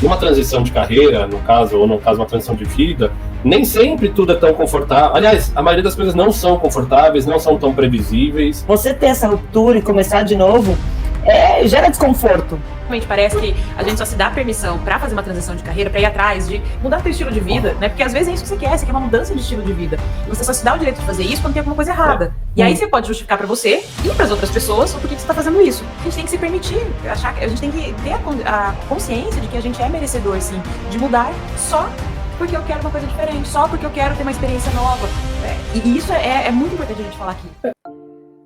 numa transição de carreira, no caso uma transição de vida, nem sempre tudo é tão confortável. Aliás, a maioria das coisas não são confortáveis, não são tão previsíveis. Você ter essa ruptura e começar de novo gera desconforto. Realmente parece que a gente só se dá permissão para fazer uma transição de carreira, para ir atrás, de mudar teu estilo de vida, né? Porque às vezes é isso que você quer uma mudança de estilo de vida. E você só se dá o direito de fazer isso quando tem alguma coisa errada. E aí você pode justificar para você e para as outras pessoas o porquê que você tá fazendo isso. A gente tem que se permitir, a gente tem que ter a consciência de que a gente é merecedor, sim, de mudar só porque eu quero uma coisa diferente, só porque eu quero ter uma experiência nova. E isso é muito importante a gente falar aqui.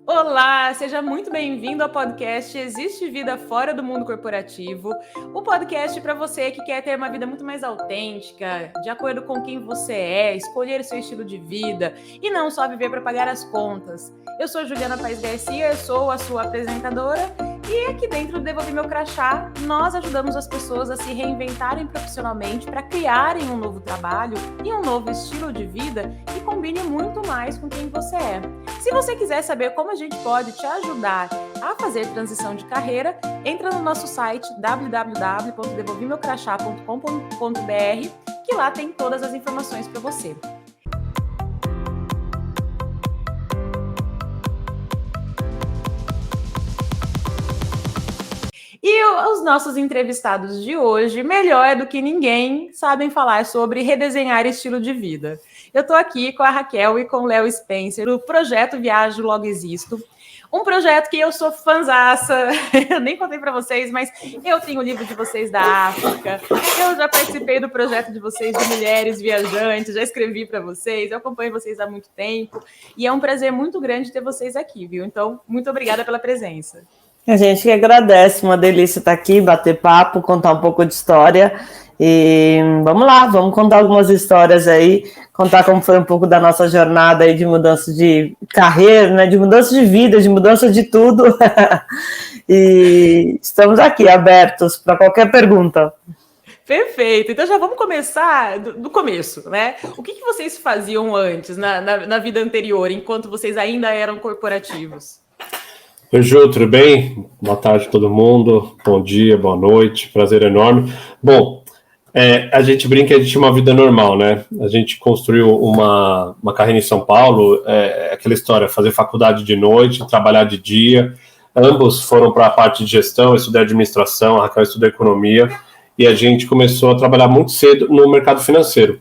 Olá, seja muito bem-vindo ao podcast Existe Vida Fora do Mundo Corporativo, o podcast para você que quer ter uma vida muito mais autêntica, de acordo com quem você é, escolher o seu estilo de vida e não só viver para pagar as contas. Eu sou Juliana Paes Garcia, eu sou a sua apresentadora e aqui dentro do Devolvi Meu Crachá, nós ajudamos as pessoas a se reinventarem profissionalmente para criarem um novo trabalho e um novo estilo de vida que combine muito mais com quem você é. Se você quiser saber como a gente pode te ajudar a fazer transição de carreira, entra no nosso site www.devolvimeucrachá.com.br, que lá tem todas as informações para você. E os nossos entrevistados de hoje, melhor do que ninguém, sabem falar sobre redesenhar estilo de vida. Eu estou aqui com a Raquel e com o Léo Spencer, do projeto Viajo Logo Existo. Um projeto que eu sou fanzaça, eu nem contei para vocês, mas eu tenho o livro de vocês da África, eu já participei do projeto de vocês de mulheres viajantes, já escrevi para vocês, eu acompanho vocês há muito tempo, e é um prazer muito grande ter vocês aqui, viu? Então, muito obrigada pela presença. A gente que agradece, uma delícia estar aqui, bater papo, contar um pouco de história. E vamos lá, vamos contar algumas histórias aí, contar como foi um pouco da nossa jornada aí de mudança de carreira, né, de mudança de vida, de mudança de tudo. E estamos aqui abertos para qualquer pergunta. Perfeito, então já vamos começar do começo, né? O que vocês faziam antes, na vida anterior, enquanto vocês ainda eram corporativos? Oi, Ju, tudo bem? Boa tarde a todo mundo, bom dia, boa noite, prazer enorme. Bom, a gente brinca que a gente tinha uma vida normal, né? A gente construiu uma carreira em São Paulo, aquela história, fazer faculdade de noite, trabalhar de dia. Ambos foram para a parte de gestão, eu estudei administração, a Raquel estudou economia, e a gente começou a trabalhar muito cedo no mercado financeiro.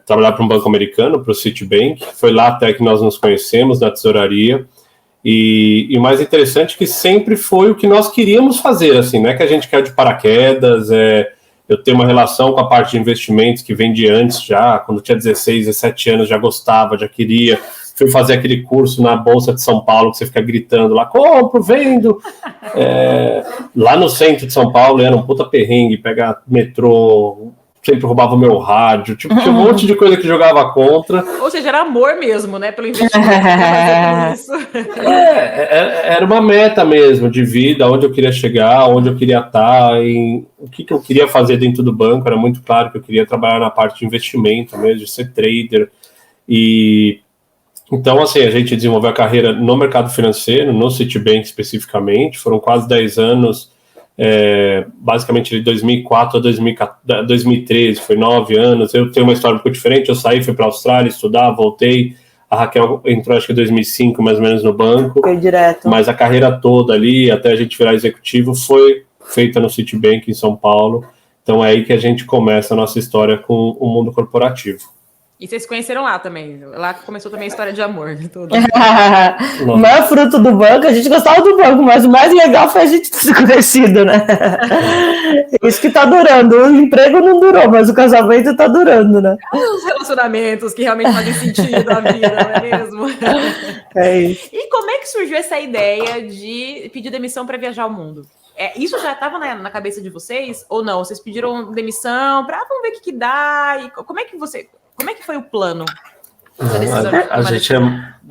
Trabalhar para um banco americano, para o Citibank, foi lá até que nós nos conhecemos, na tesouraria. E o mais interessante é que sempre foi o que nós queríamos fazer, assim, não é que a gente quer de paraquedas, eu tenho uma relação com a parte de investimentos que vem de antes já, quando tinha 16, 17 anos já gostava, já queria, fui fazer aquele curso na Bolsa de São Paulo, que você fica gritando lá, compro, vendo, lá no centro de São Paulo era um puta perrengue, pegar metrô, sempre roubava o meu rádio, tinha um monte de coisa que jogava contra. Ou seja, era amor mesmo, né, pelo investimento. Era uma meta mesmo de vida, onde eu queria chegar, onde eu queria estar, o que eu queria fazer dentro do banco. Era muito claro que eu queria trabalhar na parte de investimento mesmo, de ser trader. E então, assim, a gente desenvolveu a carreira no mercado financeiro, no Citibank especificamente, foram quase 10 anos, basicamente de 2004 a 2013, foi 9 anos. Eu tenho uma história um pouco diferente, eu saí, fui para a Austrália estudar, voltei, a Raquel entrou acho que em 2005 mais ou menos no banco, foi direto. Mas a carreira toda ali, até a gente virar executivo, foi feita no Citibank em São Paulo. Então é aí que a gente começa a nossa história com o mundo corporativo. E vocês se conheceram lá também, lá começou também a história de amor. O maior fruto do banco, a gente gostava do banco, mas o mais legal foi a gente ter se conhecido, né? Isso que tá durando, o emprego não durou, mas o casamento tá durando, né? Os relacionamentos que realmente fazem sentido na vida, não é mesmo? É isso. E como é que surgiu essa ideia de pedir demissão para viajar o mundo? Isso já estava na cabeça de vocês ou não? Vocês pediram demissão para vamos ver o que dá? E como é que foi o plano? A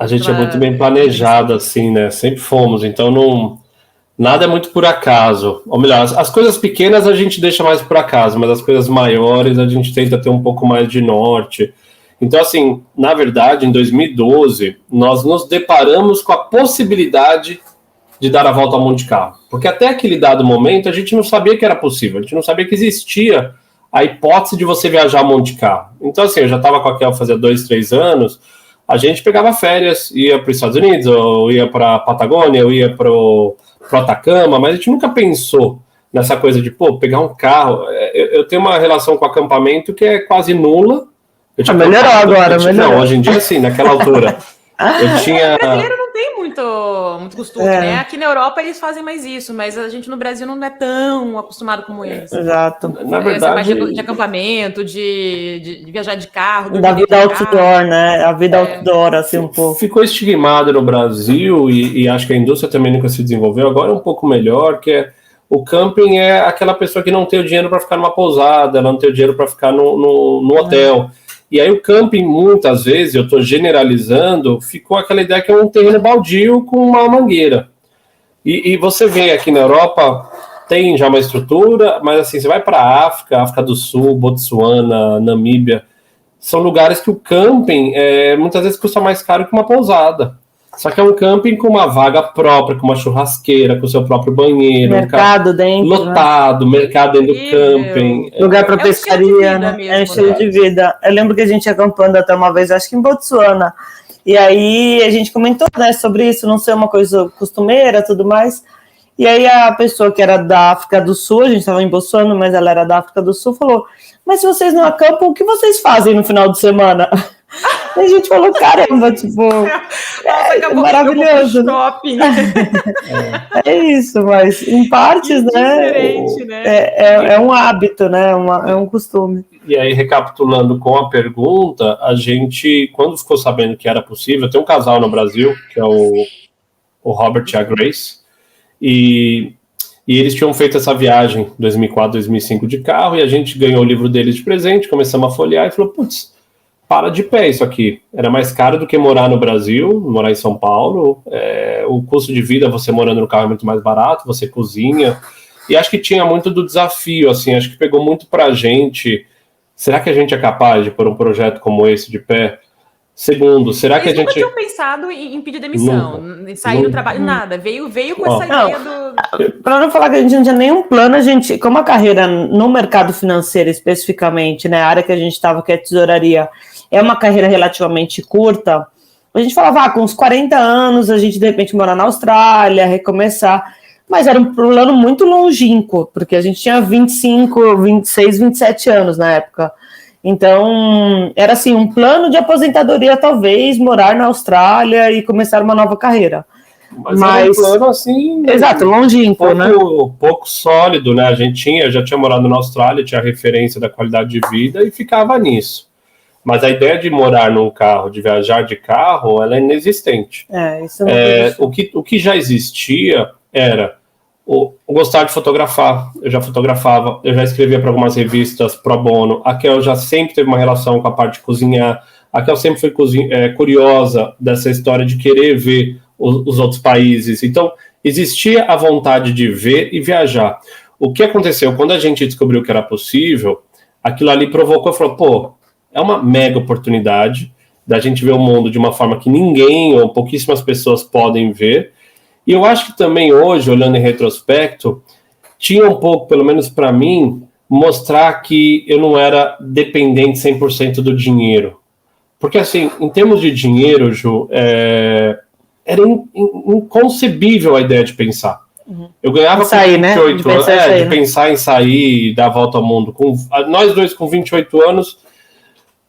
gente é muito bem planejado, assim, né? Sempre fomos, então nada é muito por acaso. Ou melhor, as coisas pequenas a gente deixa mais por acaso, mas as coisas maiores a gente tenta ter um pouco mais de norte. Então, assim, na verdade, em 2012, nós nos deparamos com a possibilidade de dar a volta ao mundo de carro. Porque até aquele dado momento a gente não sabia que era possível, a gente não sabia que existia a hipótese de você viajar ao mundo de carro. Então, assim, eu já estava com a Kel fazia 2, 3 anos, a gente pegava férias, ia para os Estados Unidos, ou ia para a Patagônia, ou ia para o Atacama, mas a gente nunca pensou nessa coisa de, pegar um carro. Eu tenho uma relação com acampamento que é quase nula. Melhorou agora, melhorou. Não, hoje em dia, sim, naquela altura. Eu tinha... O brasileiro não tem muito costume, né? Aqui na Europa eles fazem mais isso, mas a gente no Brasil não é tão acostumado como eles. Exato. Na verdade... de acampamento, de viajar de carro. Da vida outdoor, né? A vida outdoor, assim, um pouco. Ficou estigmado no Brasil e acho que a indústria também nunca se desenvolveu. Agora é um pouco melhor, que é o camping é aquela pessoa que não tem o dinheiro para ficar numa pousada, não tem o dinheiro para ficar no hotel. E aí o camping, muitas vezes, eu estou generalizando, ficou aquela ideia que é um terreno baldio com uma mangueira. E você vê aqui na Europa, tem já uma estrutura, mas assim, você vai para a África do Sul, Botsuana, Namíbia, são lugares que o camping muitas vezes custa mais caro que uma pousada. Só que é um camping com uma vaga própria, com uma churrasqueira, com o seu próprio banheiro. Mercado dentro. Lotado, né? Mercado dentro do camping. Lugar para pescaria, né? É um estilo de vida. Eu lembro que a gente ia acampando até uma vez, acho que em Botsuana. E aí a gente comentou, né, sobre isso, não ser uma coisa costumeira, tudo mais. E aí a pessoa que era da África do Sul, a gente estava em Botsuana, mas ela era da África do Sul, falou: mas se vocês não acampam, o que vocês fazem no final de semana? E a gente falou, caramba, tipo, maravilhoso. É isso, mas em partes, né, é um hábito, né, é um costume. E aí, recapitulando com a pergunta, a gente, quando ficou sabendo que era possível, tem um casal no Brasil, que é o Robert e a Grace, e eles tinham feito essa viagem em 2004, 2005 de carro, e a gente ganhou o livro deles de presente, começamos a folhear e falou, putz, para de pé isso aqui. Era mais caro do que morar no Brasil, morar em São Paulo. O custo de vida, você morando no carro é muito mais barato, você cozinha. E acho que tinha muito do desafio, assim, acho que pegou muito pra gente. Será que a gente é capaz de pôr um projeto como esse de pé? Segundo, será que a gente... Eles nunca tinham pensado em pedir demissão, em sair do trabalho, nada. Veio com essa ideia do... Para não falar que a gente não tinha nenhum plano, a gente, como a carreira no mercado financeiro especificamente, né, a área que a gente estava, que é a tesouraria, é uma carreira relativamente curta, a gente falava, com uns 40 anos, a gente de repente morar na Austrália, recomeçar, mas era um plano muito longínquo, porque a gente tinha 25, 26, 27 anos na época. Então, era assim, um plano de aposentadoria, talvez, morar na Austrália e começar uma nova carreira. Mas era um plano assim... Exato, longínquo, né? Pouco sólido, né? Eu já tinha morado na Austrália, tinha referência da qualidade de vida e ficava nisso. Mas a ideia de morar num carro, de viajar de carro, ela é inexistente. Isso não o que já existia era gostar de fotografar. Eu já fotografava, eu já escrevia para algumas revistas pro bono. A Kel já sempre teve uma relação com a parte de cozinhar. A Kel sempre foi curiosa dessa história de querer ver os outros países. Então, existia a vontade de ver e viajar. O que aconteceu? Quando a gente descobriu que era possível, aquilo ali provocou e falou, é uma mega oportunidade da gente ver o mundo de uma forma que ninguém ou pouquíssimas pessoas podem ver. E eu acho que também hoje, olhando em retrospecto, tinha um pouco, pelo menos para mim, mostrar que eu não era dependente 100% do dinheiro. Porque, assim, em termos de dinheiro, Ju, era inconcebível a ideia de pensar. Eu ganhava com 28 anos, de pensar em sair e dar a volta ao mundo. Nós dois com 28 anos,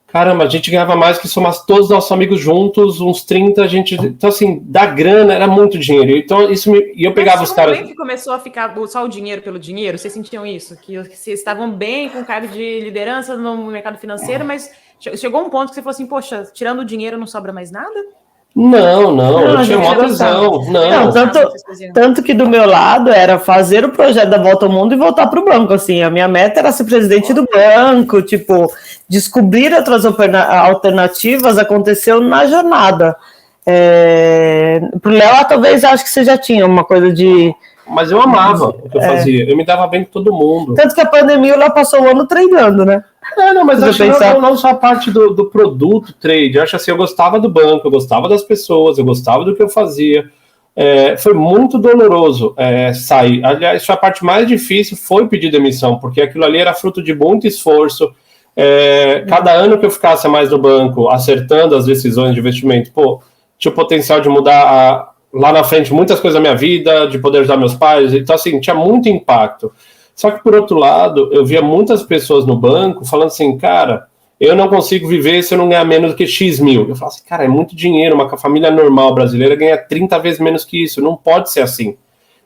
caramba, a gente ganhava mais que somar todos os nossos amigos juntos, uns 30, a gente... Então, assim, da grana era muito dinheiro. Então, e eu pegava os caras... que começou a ficar só o dinheiro pelo dinheiro? Vocês sentiam isso? Que vocês estavam bem com cargo de liderança no mercado financeiro, mas chegou um ponto que você falou assim, poxa, tirando o dinheiro não sobra mais nada? Não, eu tinha uma visão. Tanto que do meu lado era fazer o projeto da volta ao mundo e voltar para o banco, assim, a minha meta era ser presidente do banco, tipo, descobrir outras alternativas aconteceu na jornada. Pro Léo, talvez, acho que você já tinha uma coisa de... Mas eu amava o que eu fazia, eu me dava bem com todo mundo. Tanto que a pandemia, o Léo passou o ano treinando, né? Mas acho que não só a parte do produto trade, eu acho assim, eu gostava do banco, eu gostava das pessoas, eu gostava do que eu fazia. foi muito doloroso sair. Aliás, a parte mais difícil foi pedir demissão, porque aquilo ali era fruto de muito esforço. Cada ano que eu ficasse mais no banco, acertando as decisões de investimento, tinha o potencial de mudar lá na frente muitas coisas da minha vida, de poder ajudar meus pais. Então, assim, tinha muito impacto. Só que, por outro lado, eu via muitas pessoas no banco falando assim, cara, eu não consigo viver se eu não ganhar menos do que X mil. Eu falava assim, cara, é muito dinheiro, uma família normal brasileira ganha 30 vezes menos que isso, não pode ser assim.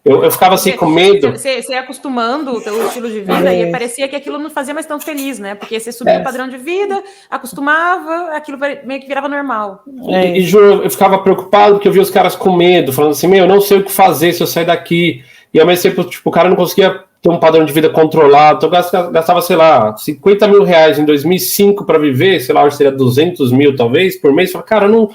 Eu ficava assim com medo. Você ia acostumando o teu estilo de vida e parecia que aquilo não fazia mais tão feliz, né? Porque você subia o padrão de vida, acostumava, aquilo meio que virava normal. E Ju, eu ficava preocupado porque eu via os caras com medo, falando assim, eu não sei o que fazer se eu sair daqui. E ao mesmo tempo, tipo, o cara não conseguia ter um padrão de vida controlado. Então eu gastava, sei lá, 50 mil reais em 2005 para viver, sei lá, hoje seria 200 mil talvez por mês. Eu falava, cara, não...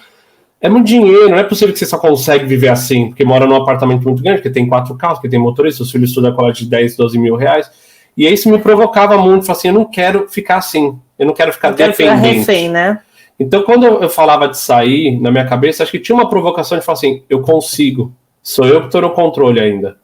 É muito dinheiro, não é possível que você só consegue viver assim, porque mora num apartamento muito grande, que tem 4 carros, que tem motorista, os filhos estudam a colégio de 10, 12 mil reais, e isso me provocava muito, falei assim, eu não quero ficar assim, eu não quero ficar dependente. Ficar refém, né? Então, quando eu falava de sair, na minha cabeça, acho que tinha uma provocação de falar assim, eu consigo, sou eu que estou no controle ainda.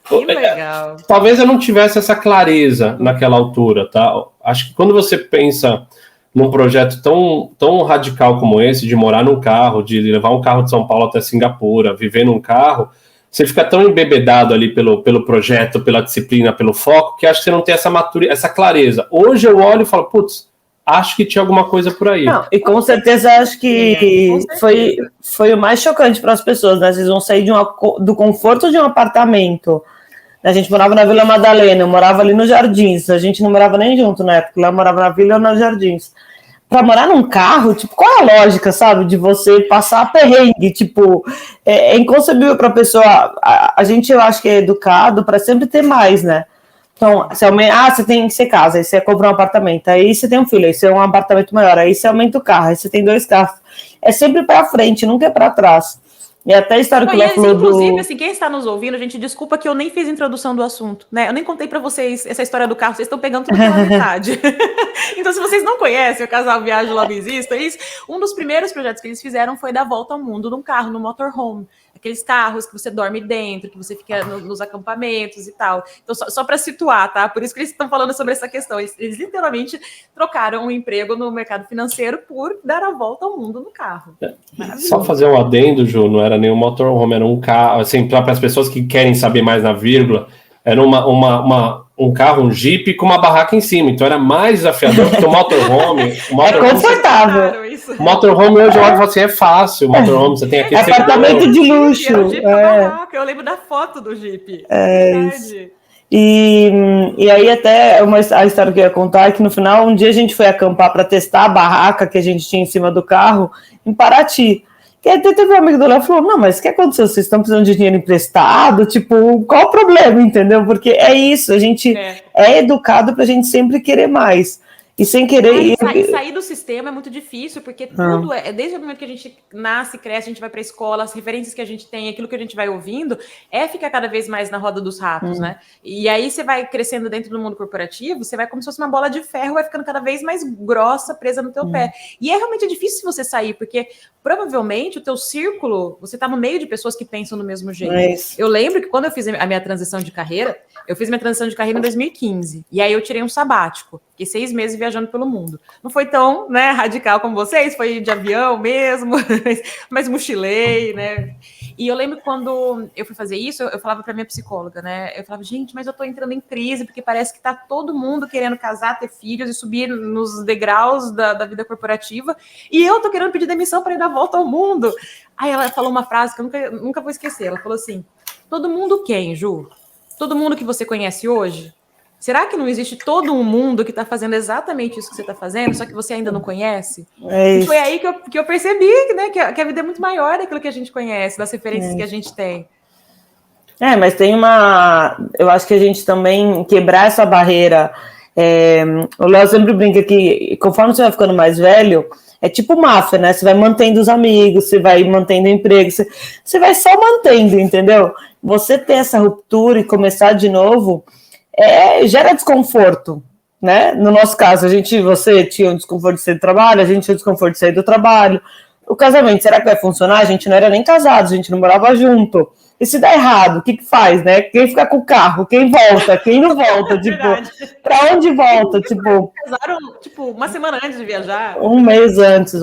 Que legal. Talvez eu não tivesse essa clareza naquela altura, tá? Acho que quando você pensa num projeto tão radical como esse, de morar num carro, de levar um carro de São Paulo até Singapura, viver num carro, você fica tão embebedado ali pelo projeto, pela disciplina, pelo foco, que acho que você não tem essa clareza. Hoje eu olho e falo, putz, acho que tinha alguma coisa por aí. Não, e com certeza acho que foi o mais chocante para as pessoas, né? Vocês vão sair do conforto de um apartamento. A gente morava na Vila Madalena, eu morava ali nos Jardins, a gente não morava nem junto na época, lá eu morava na Vila ou nos Jardins. Para morar num carro, tipo, qual é a lógica, sabe, de você passar perrengue, tipo, é inconcebível para a pessoa, a gente, eu acho que é educado para sempre ter mais, né? Então, você casa, aí você compra um apartamento, aí você tem um filho, aí você é um apartamento maior, aí você aumenta o carro, aí você tem 2 carros, é sempre para frente, nunca é para trás. E até a história que ela falou inclusive, assim, quem está nos ouvindo, gente, desculpa que eu nem fiz a introdução do assunto, né? Eu nem contei para vocês essa história do carro, vocês estão pegando tudo pela metade. Então, se vocês não conhecem o Casal Viagem Logo Exista, um dos primeiros projetos que eles fizeram foi dar volta ao mundo num carro, no motorhome. Aqueles carros que você dorme dentro, que você fica nos acampamentos e tal. Então, só para situar, tá? Por isso que eles estão falando sobre essa questão. Eles literalmente trocaram um emprego no mercado financeiro por dar a volta ao mundo no carro. Só fazer um adendo, Ju, não era nenhum motorhome, era um carro, assim, para as pessoas que querem saber mais na vírgula, era um carro, um Jeep com uma barraca em cima, então era mais desafiador que o motorhome. É confortável. O motorhome hoje eu falo assim, é fácil, o motorhome, você tem aquele... Apartamento de luxo. Era o Jeep barraca, eu lembro da foto do Jeep. Verdade. E aí até a história que eu ia contar é que no final, um dia a gente foi acampar para testar a barraca que a gente tinha em cima do carro em Paraty. E aí teve um amigo do Léo que falou, não, mas o que aconteceu? Vocês estão precisando de dinheiro emprestado? Tipo, qual o problema, entendeu? Porque é isso, a gente é educado pra gente sempre querer mais. E sem querer... Sair do sistema é muito difícil, porque tudo desde o momento que a gente nasce, cresce, a gente vai para a escola, as referências que a gente tem, aquilo que a gente vai ouvindo, ficar cada vez mais na roda dos ratos, né? E aí você vai crescendo dentro do mundo corporativo, você vai como se fosse uma bola de ferro, vai ficando cada vez mais grossa, presa no teu pé. E é realmente difícil você sair, porque provavelmente o teu círculo, você tá no meio de pessoas que pensam do mesmo jeito. Eu lembro que quando eu fiz a minha transição de carreira, eu fiz minha transição de carreira em 2015, e aí eu tirei um sabático, fiquei 6 meses viajando pelo mundo. Não foi tão, né, radical como vocês, foi de avião mesmo, mas mochilei, né? E eu lembro que quando eu fui fazer isso, eu falava para minha psicóloga, né? Eu falava, gente, mas eu tô entrando em crise, porque parece que tá todo mundo querendo casar, ter filhos e subir nos degraus da vida corporativa, e eu tô querendo pedir demissão para ir dar volta ao mundo. Aí ela falou uma frase que eu nunca vou esquecer. Ela falou assim, todo mundo quem, Ju? Todo mundo que você conhece hoje? Será que não existe todo um mundo que está fazendo exatamente isso que você está fazendo, só que você ainda não conhece? E foi aí que eu percebi, né, que a vida é muito maior daquilo que a gente conhece, das referências que a gente tem. Mas tem eu acho que a gente também quebrar essa barreira. O Léo sempre brinca que conforme você vai ficando mais velho, é tipo máfia, né? Você vai mantendo os amigos, você vai mantendo o emprego, você vai só mantendo, entendeu? Você ter essa ruptura e começar de novo gera desconforto, né? No nosso caso, você tinha um desconforto de sair do trabalho, a gente tinha um desconforto de sair do trabalho. o casamento, será que vai funcionar? A gente não era nem casado, a gente não morava junto. E se der errado, o que faz, né? Quem fica com o carro? Quem volta? Quem não volta? Tipo, pra onde volta? Tipo, casaram, tipo, uma semana antes de viajar. Um mês antes.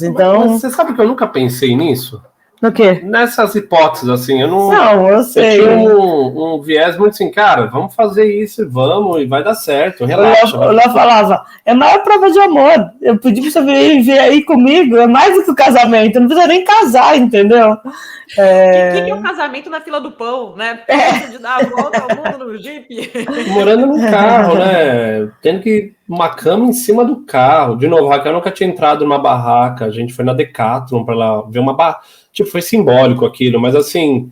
Então, Mas você sabe que eu nunca pensei nisso? no quê? Nessas hipóteses, assim, eu não... Não, eu sei. Eu tinha um viés muito assim, cara, vamos fazer isso e vai dar certo, relaxa. O Léo falava, é a maior prova de amor. Eu pedi pra você vir aí comigo, é mais do que o casamento, não precisa nem casar, entendeu? O que é um casamento na fila do pão, né? De dar a volta ao mundo no Jeep. Morando num carro, né? Tendo que uma cama em cima do carro. De novo, Raquel nunca tinha entrado numa barraca. A gente foi na Decathlon para lá ver uma barraca. Tipo, foi simbólico aquilo, mas assim,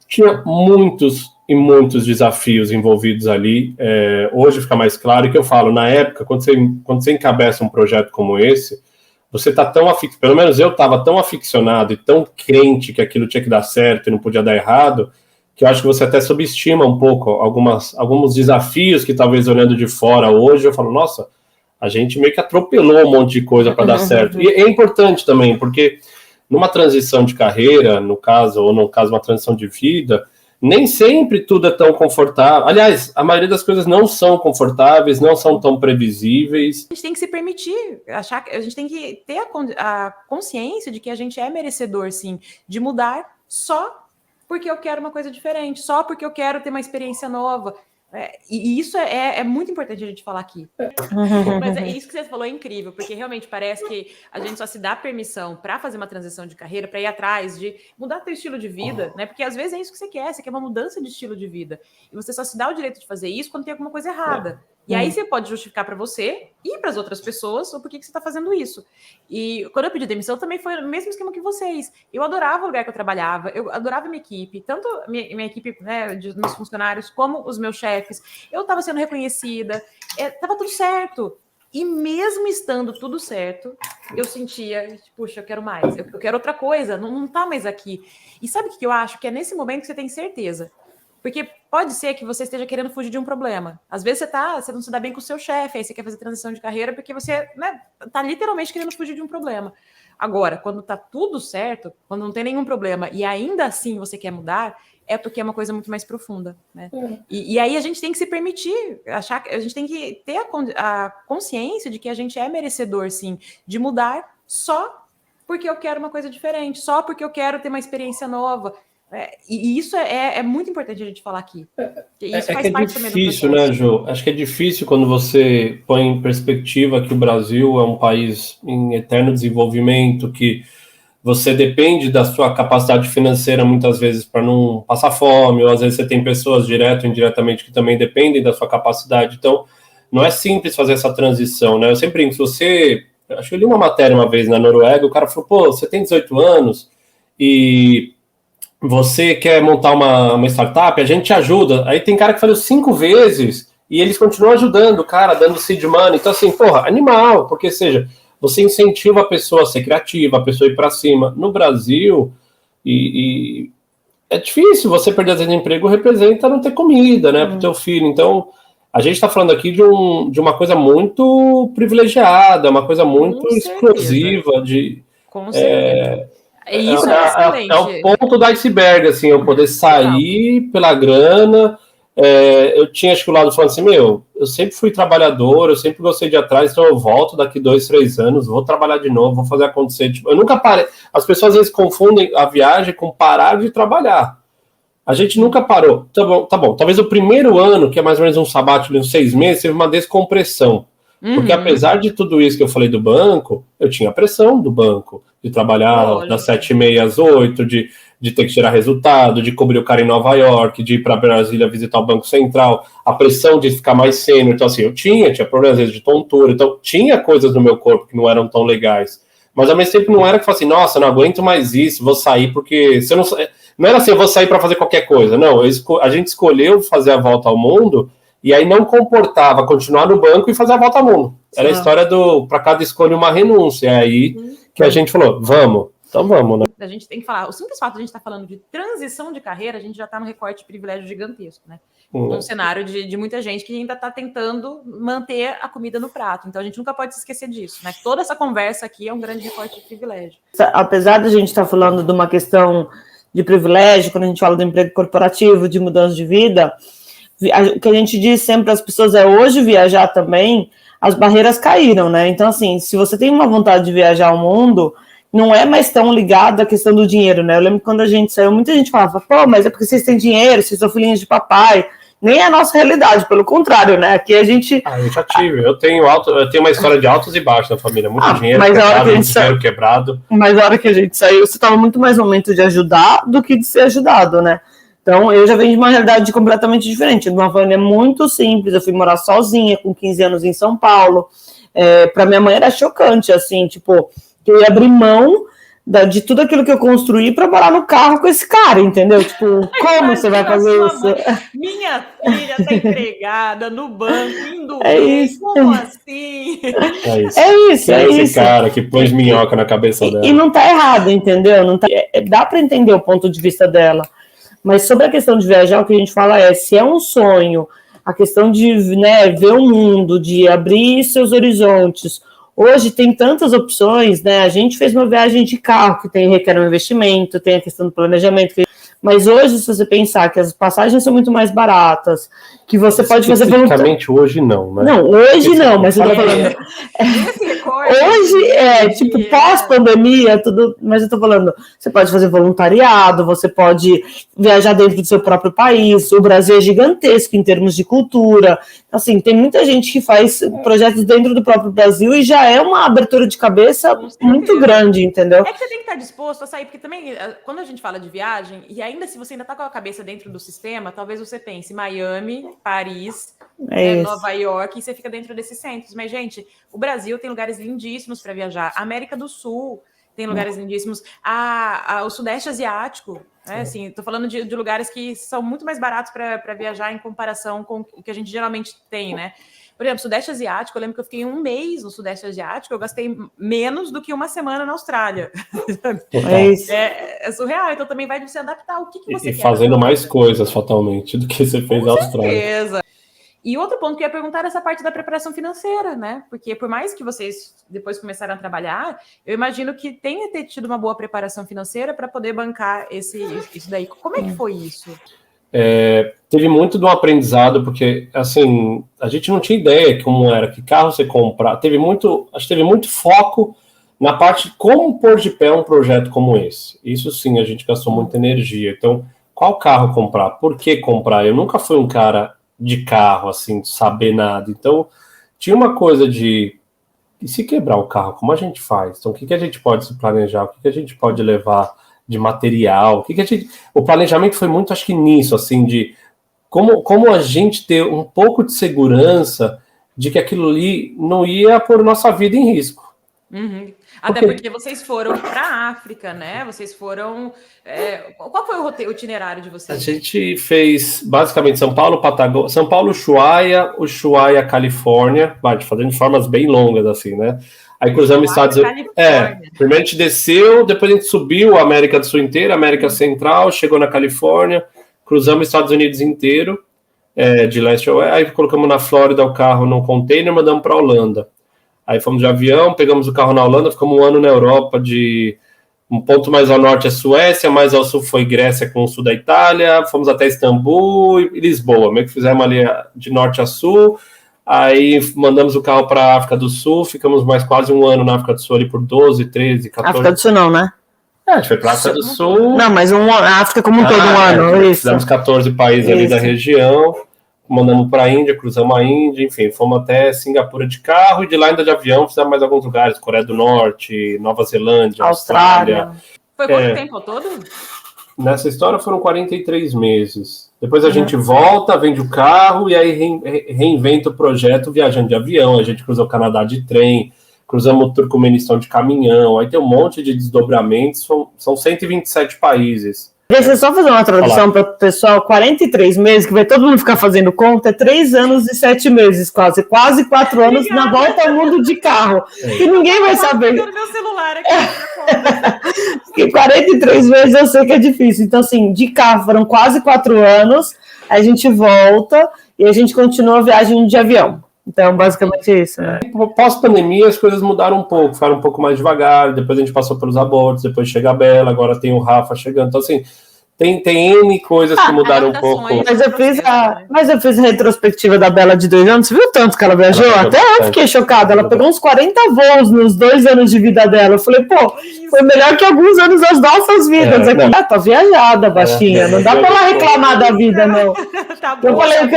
tinha muitos e muitos desafios envolvidos ali. Hoje fica mais claro que eu falo, na época, quando você encabeça um projeto como esse, você está tão aficionado, pelo menos eu estava tão aficionado e tão crente que aquilo tinha que dar certo e não podia dar errado, que eu acho que você até subestima um pouco alguns desafios que talvez olhando de fora hoje, eu falo, nossa, a gente meio que atropelou um monte de coisa para dar certo. E é importante também, porque numa transição de carreira, no caso uma transição de vida, nem sempre tudo é tão confortável. Aliás, a maioria das coisas não são confortáveis, não são tão previsíveis. A gente tem que se permitir, achar que a gente tem que ter a consciência de que a gente é merecedor, sim, de mudar só porque eu quero uma coisa diferente, só porque eu quero ter uma experiência nova. E isso é muito importante a gente falar aqui. Mas isso que você falou é incrível, porque realmente parece que a gente só se dá permissão para fazer uma transição de carreira, para ir atrás de mudar teu estilo de vida, né? Porque às vezes é isso que você quer uma mudança de estilo de vida. E você só se dá o direito de fazer isso quando tem alguma coisa errada. E aí você pode justificar para você e para as outras pessoas o porquê que você está fazendo isso. E quando eu pedi demissão, também foi o mesmo esquema que vocês. Eu adorava o lugar que eu trabalhava, eu adorava minha equipe, tanto minha equipe, né, de meus funcionários, como os meus chefes. Eu estava sendo reconhecida, estava tudo certo. E mesmo estando tudo certo, eu sentia, puxa, eu quero mais, eu quero outra coisa, não tá mais aqui. E sabe o que eu acho? Que é nesse momento que você tem certeza. Porque pode ser que você esteja querendo fugir de um problema. Às vezes você não se dá bem com o seu chefe, aí você quer fazer transição de carreira porque você, né, tá literalmente querendo fugir de um problema. Agora, quando tá tudo certo, quando não tem nenhum problema e ainda assim você quer mudar, é porque é uma coisa muito mais profunda, né? E aí a gente tem que se permitir, achar que a gente tem que ter a consciência de que a gente é merecedor, sim, de mudar só porque eu quero uma coisa diferente, só porque eu quero ter uma experiência nova. E isso é muito importante a gente falar aqui. Isso faz parte também do processo. É difícil, né, Ju? Acho que é difícil quando você põe em perspectiva que o Brasil é um país em eterno desenvolvimento, que você depende da sua capacidade financeira muitas vezes para não passar fome, ou às vezes você tem pessoas direto ou indiretamente que também dependem da sua capacidade. Então, não é simples fazer essa transição, né? Eu sempre brinco, se você... Acho que eu li uma matéria uma vez na Noruega, o cara falou, pô, você tem 18 anos e você quer montar uma startup, a gente te ajuda. Aí tem cara que falou 5 vezes e eles continuam ajudando o cara, dando seed money. Então, assim, porra, animal, porque seja... Você incentiva a pessoa a ser criativa, a pessoa a ir para cima. No Brasil, e é difícil você perder o emprego, representa não ter comida, né, para o teu filho. Então, a gente está falando aqui de uma coisa muito privilegiada, uma coisa muito exclusiva. Com certeza. Isso é excelente. É o ponto do iceberg, assim, eu poder sair pela grana. Eu tinha acho que o lado falando assim, eu sempre fui trabalhador, eu sempre gostei de ir atrás, então eu volto daqui 2, 3 anos, vou trabalhar de novo, vou fazer acontecer. Tipo, eu nunca parei. As pessoas às vezes confundem a viagem com parar de trabalhar. A gente nunca parou. Tá bom. Talvez o primeiro ano, que é mais ou menos um sabático de uns 6 meses, teve uma descompressão. Porque apesar de tudo isso que eu falei do banco, eu tinha a pressão do banco, de trabalhar das 7h30 às 8, de ter que tirar resultado, de cobrir o cara em Nova York, de ir para Brasília visitar o Banco Central, a pressão de ficar mais sênior. Então, assim, eu tinha problemas, às vezes, de tontura. Então, tinha coisas no meu corpo que não eram tão legais. Mas, ao mesmo tempo, não era que eu assim, nossa, não aguento mais isso, vou sair porque... Se eu não era assim, eu vou sair para fazer qualquer coisa. Não, a gente escolheu fazer a volta ao mundo e aí não comportava continuar no banco e fazer a volta ao mundo. Era a história para cada escolha uma renúncia. É aí que a gente falou, vamos. Então vamos, né? A gente tem que falar, o simples fato de a gente estar falando de transição de carreira, a gente já está num recorte de privilégio gigantesco, né? num cenário de muita gente que ainda está tentando manter a comida no prato. Então, a gente nunca pode se esquecer disso, né? Toda essa conversa aqui é um grande recorte de privilégio. Apesar de a gente estar falando de uma questão de privilégio, quando a gente fala do emprego corporativo, de mudança de vida, o que a gente diz sempre para as pessoas é hoje viajar também, as barreiras caíram, né? Então, assim, se você tem uma vontade de viajar ao mundo, não é mais tão ligado à questão do dinheiro, né? Eu lembro que quando a gente saiu, muita gente falava, pô, mas é porque vocês têm dinheiro, vocês são filhinhos de papai. Nem é a nossa realidade, pelo contrário, né? Aqui a gente... eu já tive. Eu tenho uma história de altos e baixos na família. Muito dinheiro mas quebrado, a hora que a gente dinheiro quebrado. Mas na hora que a gente saiu, você estava muito mais no momento de ajudar do que de ser ajudado, né? Então, eu já venho de uma realidade completamente diferente. De uma família muito simples. Eu fui morar sozinha, com 15 anos em São Paulo. Para minha mãe era chocante, assim, tipo, que eu ia abrir mão de tudo aquilo que eu construí para morar no carro com esse cara, entendeu? Tipo, como você vai fazer isso? Minha filha tá empregada no banco, indo isso. Como assim? É isso. Esse cara que pôs minhoca na cabeça dela. E não tá errado, entendeu? Não tá, dá para entender o ponto de vista dela. Mas sobre a questão de viajar, o que a gente fala se é um sonho, a questão de, né, ver o mundo, de abrir seus horizontes. Hoje tem tantas opções, né? A gente fez uma viagem de carro que requer um investimento, tem a questão do planejamento. Mas hoje, se você pensar que as passagens são muito mais baratas, que você pode fazer... Especificamente hoje não, né? Não, hoje não, mas eu tô falando... Hoje, tipo, pós-pandemia, tudo... Mas eu tô falando, você pode fazer voluntariado, você pode viajar dentro do seu próprio país, o Brasil é gigantesco em termos de cultura. Assim, tem muita gente que faz projetos dentro do próprio Brasil e já é uma abertura de cabeça muito grande, entendeu? É que você tem que estar disposto a sair, porque também, quando a gente fala de viagem, e ainda se você ainda está com a cabeça dentro do sistema, talvez você pense Miami, Paris, Nova York, e você fica dentro desses centros. Mas, gente, o Brasil tem lugares lindíssimos para viajar. A América do Sul tem lugares lindíssimos. O Sudeste Asiático, né? Assim, tô falando de lugares que são muito mais baratos para viajar em comparação com o que a gente geralmente tem, né? Por exemplo, Sudeste Asiático, eu lembro que eu fiquei um mês no Sudeste Asiático, eu gastei menos do que uma semana na Austrália. É surreal, então também vai de você adaptar o que você quer. E fazendo mais coisas, fatalmente, do que você fez na Austrália. Com certeza. E outro ponto que eu ia perguntar era essa parte da preparação financeira, né? Porque por mais que vocês depois começaram a trabalhar, eu imagino que tenha tido uma boa preparação financeira para poder bancar isso daí. Como é que foi isso? Teve muito do aprendizado, porque, assim, a gente não tinha ideia como era, que carro você comprar. Acho que teve muito foco na parte de como pôr de pé um projeto como esse. Isso sim, a gente gastou muita energia. Então, qual carro comprar? Por que comprar? Eu nunca fui um cara de carro, assim, de saber nada. Então, tinha uma coisa de... E se quebrar o carro, como a gente faz? Então, o que a gente pode se planejar? O que a gente pode levar de material? O planejamento foi muito, acho que nisso, assim, de como a gente ter um pouco de segurança de que aquilo ali não ia pôr nossa vida em risco. Uhum. Até porque vocês foram para a África, né? Vocês foram... Qual foi o itinerário de vocês? A gente fez, basicamente, São Paulo, Patagônia, São Paulo, Ushuaia, Califórnia, fazendo de formas bem longas, assim, né? Aí cruzamos Estados Unidos. Primeiro a gente desceu, depois a gente subiu a América do Sul inteira, América Central, chegou na Califórnia, cruzamos Estados Unidos inteiro, de leste a oeste, aí colocamos na Flórida o carro num container, mandamos para a Holanda. Aí fomos de avião, pegamos o carro na Holanda, ficamos um ano na Europa, de um ponto mais ao norte é Suécia, mais ao sul foi Grécia com o sul da Itália, fomos até Istambul e Lisboa, meio que fizemos ali de norte a sul. Aí mandamos o carro para a África do Sul, ficamos mais quase um ano na África do Sul ali por 12, 13, 14... África do Sul não, né? A gente foi para a África do Sul... Não, mas a África como um todo, um ano, isso. Fizemos 14 países ali da região, mandamos para a Índia, cruzamos a Índia, enfim, fomos até Singapura de carro, e de lá ainda de avião fizemos mais alguns lugares, Coreia do Norte, Nova Zelândia, Austrália. Foi quanto tempo todo? Nessa história foram 43 meses. Depois a gente volta, vende o carro e aí reinventa o projeto viajando de avião. A gente cruzou o Canadá de trem, cruzamos o Turcomenistão de caminhão. Aí tem um monte de desdobramentos, são 127 países. Deixa eu só fazer uma tradução para o pessoal. 43 meses, que vai todo mundo ficar fazendo conta, é 3 anos e 7 meses, quase 4 anos na volta ao mundo de carro. E ninguém vai saber. Eu meu celular aqui. Porque 43 meses eu sei que é difícil. Então, assim, de carro foram quase 4 anos. aí a gente volta e a gente continua a viagem de avião. Então, basicamente isso, né? Pós-pandemia, as coisas mudaram um pouco, ficaram um pouco mais devagar, depois a gente passou pelos abortos, depois chega a Bela, agora tem o Rafa chegando. Então, assim, tem N coisas que mudaram um pouco. Mas eu fiz a retrospectiva da Bela de 2 anos, você viu tanto que ela viajou? Até eu fiquei chocada, ela pegou uns 40 voos nos 2 anos de vida dela. Eu falei, pô, foi melhor que alguns anos das nossas vidas. Tá viajada, baixinha, não dá pra ela reclamar da vida, não. Tá eu falei que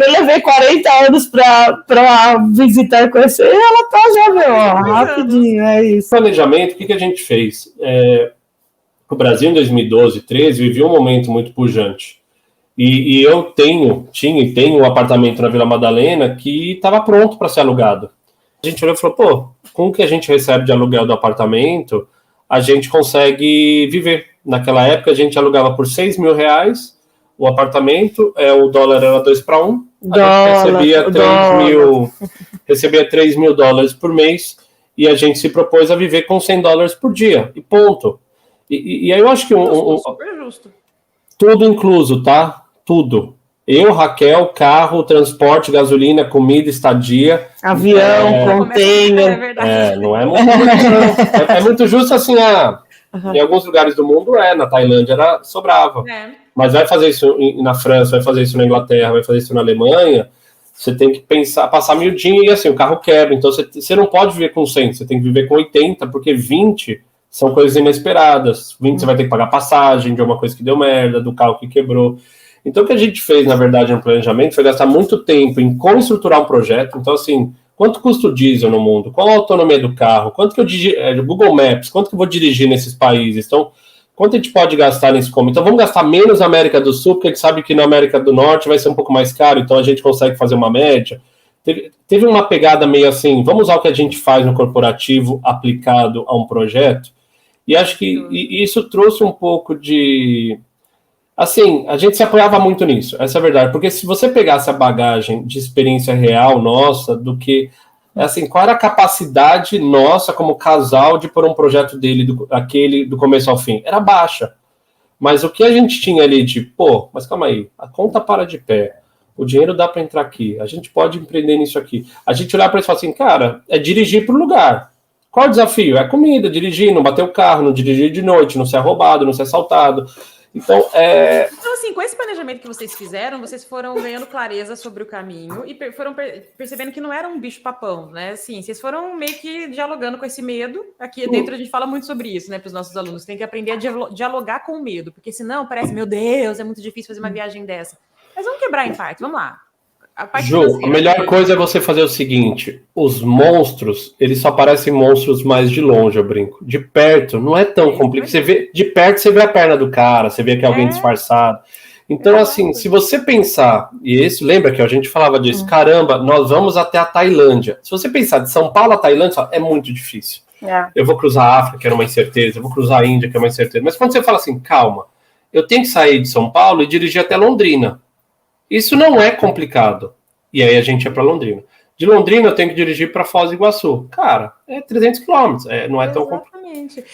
eu levei 40 anos pra visitar e conhecer, e ela tá já, meu, rapidinho, é isso. Planejamento, o que a gente fez? O Brasil, em 2012, 2013, vivia um momento muito pujante. E eu tinha e tenho um apartamento na Vila Madalena que estava pronto para ser alugado. A gente olhou e falou, pô, com o que a gente recebe de aluguel do apartamento, a gente consegue viver. Naquela época, a gente alugava por R$6 mil o apartamento, o dólar era 2-1, a gente recebia $3 mil por mês, e a gente se propôs a viver com $100 por dia, e ponto. E aí eu acho que super justo. Tudo incluso, tá? Tudo. Eu, Raquel, carro, transporte, gasolina, comida, estadia. Avião, container. Não é muito justo. É muito justo assim, em alguns lugares do mundo na Tailândia sobrava. Mas vai fazer isso na França, vai fazer isso na Inglaterra, vai fazer isso na Alemanha, você tem que passar miudinho e assim, o carro quebra. Então você não pode viver com 100, você tem que viver com 80, porque 20... são coisas inesperadas. 20 você vai ter que pagar passagem de uma coisa que deu merda, do carro que quebrou. Então, o que a gente fez, na verdade, no planejamento foi gastar muito tempo em como estruturar um projeto. Então, assim, quanto custa o diesel no mundo? Qual a autonomia do carro? Quanto que eu Google Maps, quanto que eu vou dirigir nesses países? Então, quanto a gente pode gastar nesse como? Então, vamos gastar menos na América do Sul, porque a gente sabe que na América do Norte vai ser um pouco mais caro, então a gente consegue fazer uma média. Teve uma pegada meio assim, vamos usar o que a gente faz no corporativo aplicado a um projeto. E acho que isso trouxe um pouco de... Assim, a gente se apoiava muito nisso, essa é a verdade. Porque se você pegasse a bagagem de experiência real nossa, do que... Assim, qual era a capacidade nossa como casal de pôr um projeto aquele do começo ao fim? Era baixa. Mas o que a gente tinha ali de... mas calma aí, a conta para de pé. O dinheiro dá para entrar aqui. A gente pode empreender nisso aqui. A gente olhar para isso e falar assim, cara, é dirigir para o lugar. Qual é o desafio? É comida, dirigir, não bater o carro, não dirigir de noite, não ser roubado, não ser assaltado. Então, Então, assim, com esse planejamento que vocês fizeram, vocês foram ganhando clareza sobre o caminho e foram percebendo que não era um bicho papão, né? Assim, vocês foram meio que dialogando com esse medo. Aqui dentro a gente fala muito sobre isso, né, para os nossos alunos. Tem que aprender a dialogar com o medo, porque senão parece, meu Deus, é muito difícil fazer uma viagem dessa. Mas vamos quebrar em parte, vamos lá. Ju, a melhor coisa é você fazer o seguinte, os monstros, eles só parecem monstros mais de longe, eu brinco. De perto, não é tão complicado. De perto, você vê a perna do cara, você vê que é alguém disfarçado. Então, assim, se você pensar, e isso, lembra que a gente falava disso, caramba, nós vamos até a Tailândia. Se você pensar de São Paulo a Tailândia, é muito difícil. Eu vou cruzar a África, que era uma incerteza, eu vou cruzar a Índia, que é uma incerteza. Mas quando você fala assim, calma, eu tenho que sair de São Paulo e dirigir até Londrina. Isso não é complicado. E aí a gente ia para Londrina. De Londrina eu tenho que dirigir para Foz do Iguaçu. Cara, é 300 quilômetros. Não é tão complicado.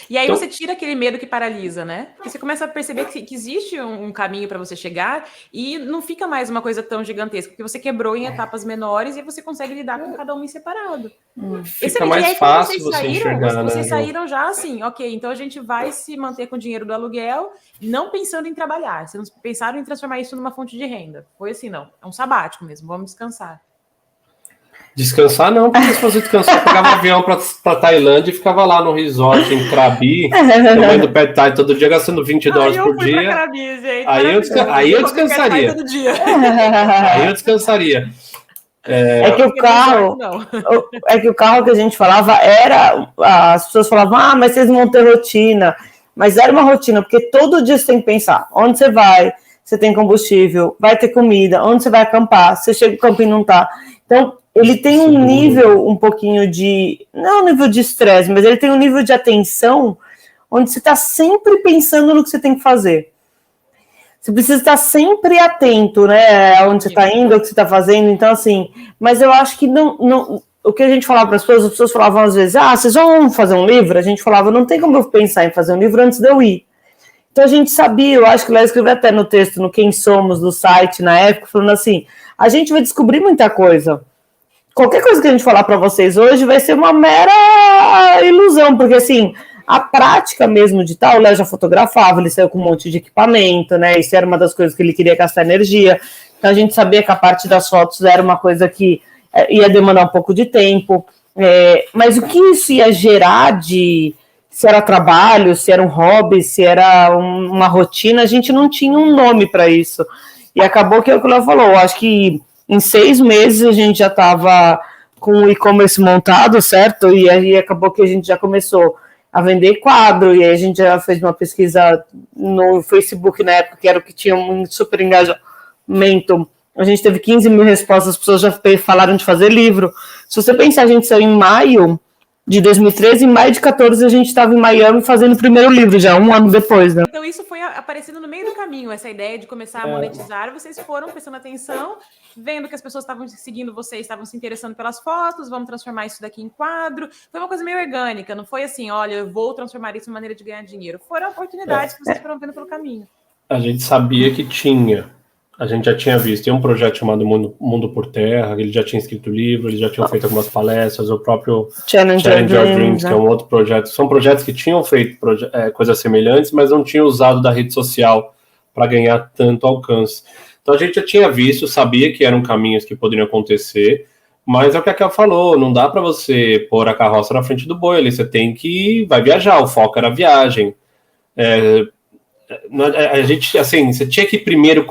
E aí então, você tira aquele medo que paralisa, né? Porque você começa a perceber que existe um caminho para você chegar e não fica mais uma coisa tão gigantesca, porque você quebrou em etapas menores e você consegue lidar com cada um em separado. Fica mais fácil você enxergar, né? Vocês saíram já assim, ok, então a gente vai se manter com o dinheiro do aluguel, não pensando em trabalhar. Vocês não pensaram em transformar isso numa fonte de renda. Foi assim, não. É um sabático mesmo, vamos descansar. Descansar não, porque se fosse descansar, eu pegava avião para Tailândia e ficava lá no resort em Krabi, tomando pad thai todo dia, gastando $20 por dia. Krabi, gente, aí eu descansaria. Aí eu descansaria. É que o carro que a gente falava era... As pessoas falavam, mas vocês não vão ter rotina. Mas era uma rotina, porque todo dia você tem que pensar onde você vai, você tem combustível, vai ter comida, onde você vai acampar, você chega no camping e não tá. Então, ele tem um nível um pouquinho de... Não um nível de estresse, mas ele tem um nível de atenção onde você está sempre pensando no que você tem que fazer. Você precisa estar sempre atento, né? Aonde você está indo, o que você está fazendo. Então, assim... Mas eu acho que não o que a gente falava para as pessoas falavam às vezes, vocês vão fazer um livro? A gente falava, não tem como eu pensar em fazer um livro antes de eu ir. Então a gente sabia, eu acho que lá eu escrevi até no texto, no Quem Somos, do site, na época, falando assim, a gente vai descobrir muita coisa. Qualquer coisa que a gente falar para vocês hoje vai ser uma mera ilusão, porque assim, a prática mesmo de tal, o Léo já fotografava, ele saiu com um monte de equipamento, né? Isso era uma das coisas que ele queria gastar energia. Então a gente sabia que a parte das fotos era uma coisa que ia demandar um pouco de tempo. Mas o que isso ia gerar se era trabalho, se era um hobby, se era uma rotina, a gente não tinha um nome para isso. E acabou que é o que o Léo falou, eu acho que em 6 meses a gente já estava com o e-commerce montado, certo? E aí acabou que a gente já começou a vender quadro, e aí a gente já fez uma pesquisa no Facebook na época, que era o que tinha um super engajamento. A gente teve 15 mil respostas, as pessoas já falaram de fazer livro. Se você pensar, a gente saiu em maio de 2013, em maio de 2014 a gente estava em Miami fazendo o primeiro livro, já 1 ano depois, né? Então isso foi aparecendo no meio do caminho, essa ideia de começar a monetizar, vocês foram prestando atenção, vendo que as pessoas estavam seguindo vocês, estavam se interessando pelas fotos, vamos transformar isso daqui em quadro. Foi uma coisa meio orgânica, não foi assim, olha, eu vou transformar isso em maneira de ganhar dinheiro. Foram oportunidades que vocês foram vendo pelo caminho. A gente sabia que tinha. A gente já tinha visto, tem um projeto chamado Mundo por Terra, ele já tinha escrito livro, eles já tinham feito algumas palestras, o próprio Challenge Your Dreams, que é um outro projeto. São projetos que tinham feito coisas semelhantes, mas não tinham usado da rede social para ganhar tanto alcance. Então a gente já tinha visto, sabia que eram caminhos que poderiam acontecer, mas é o que a Kel falou, não dá para você pôr a carroça na frente do boi, ali você vai viajar, o foco era a viagem. A gente, assim, você tinha que primeiro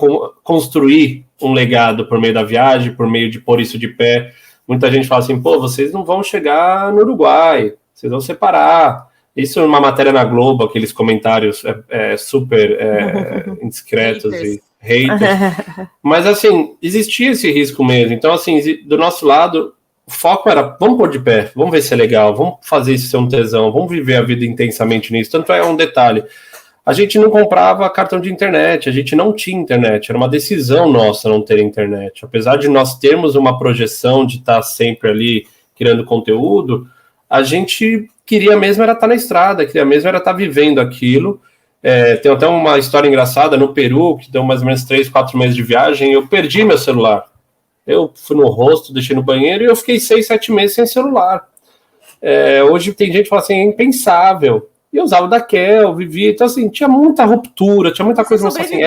construir um legado por meio da viagem, por meio de pôr isso de pé. Muita gente fala assim, vocês não vão chegar no Uruguai, vocês vão separar. Isso é uma matéria na Globo, aqueles comentários super indiscretos e haters. Mas, assim, existia esse risco mesmo. Então, assim, do nosso lado, o foco era, vamos pôr de pé, vamos ver se é legal, vamos fazer isso ser um tesão, vamos viver a vida intensamente nisso. Tanto é um detalhe. A gente não comprava cartão de internet, a gente não tinha internet, era uma decisão nossa não ter internet. Apesar de nós termos uma projeção de estar sempre ali criando conteúdo, a gente queria mesmo era estar na estrada, queria mesmo era estar vivendo aquilo. Tem até uma história engraçada, no Peru, que deu mais ou menos 3, 4 meses de viagem, eu perdi meu celular. Eu fui no rosto, deixei no banheiro e eu fiquei 6, 7 meses sem celular. Hoje tem gente que fala assim, é impensável. E eu usava da Kel, vivia, então assim, tinha muita ruptura, tinha muita coisa assim.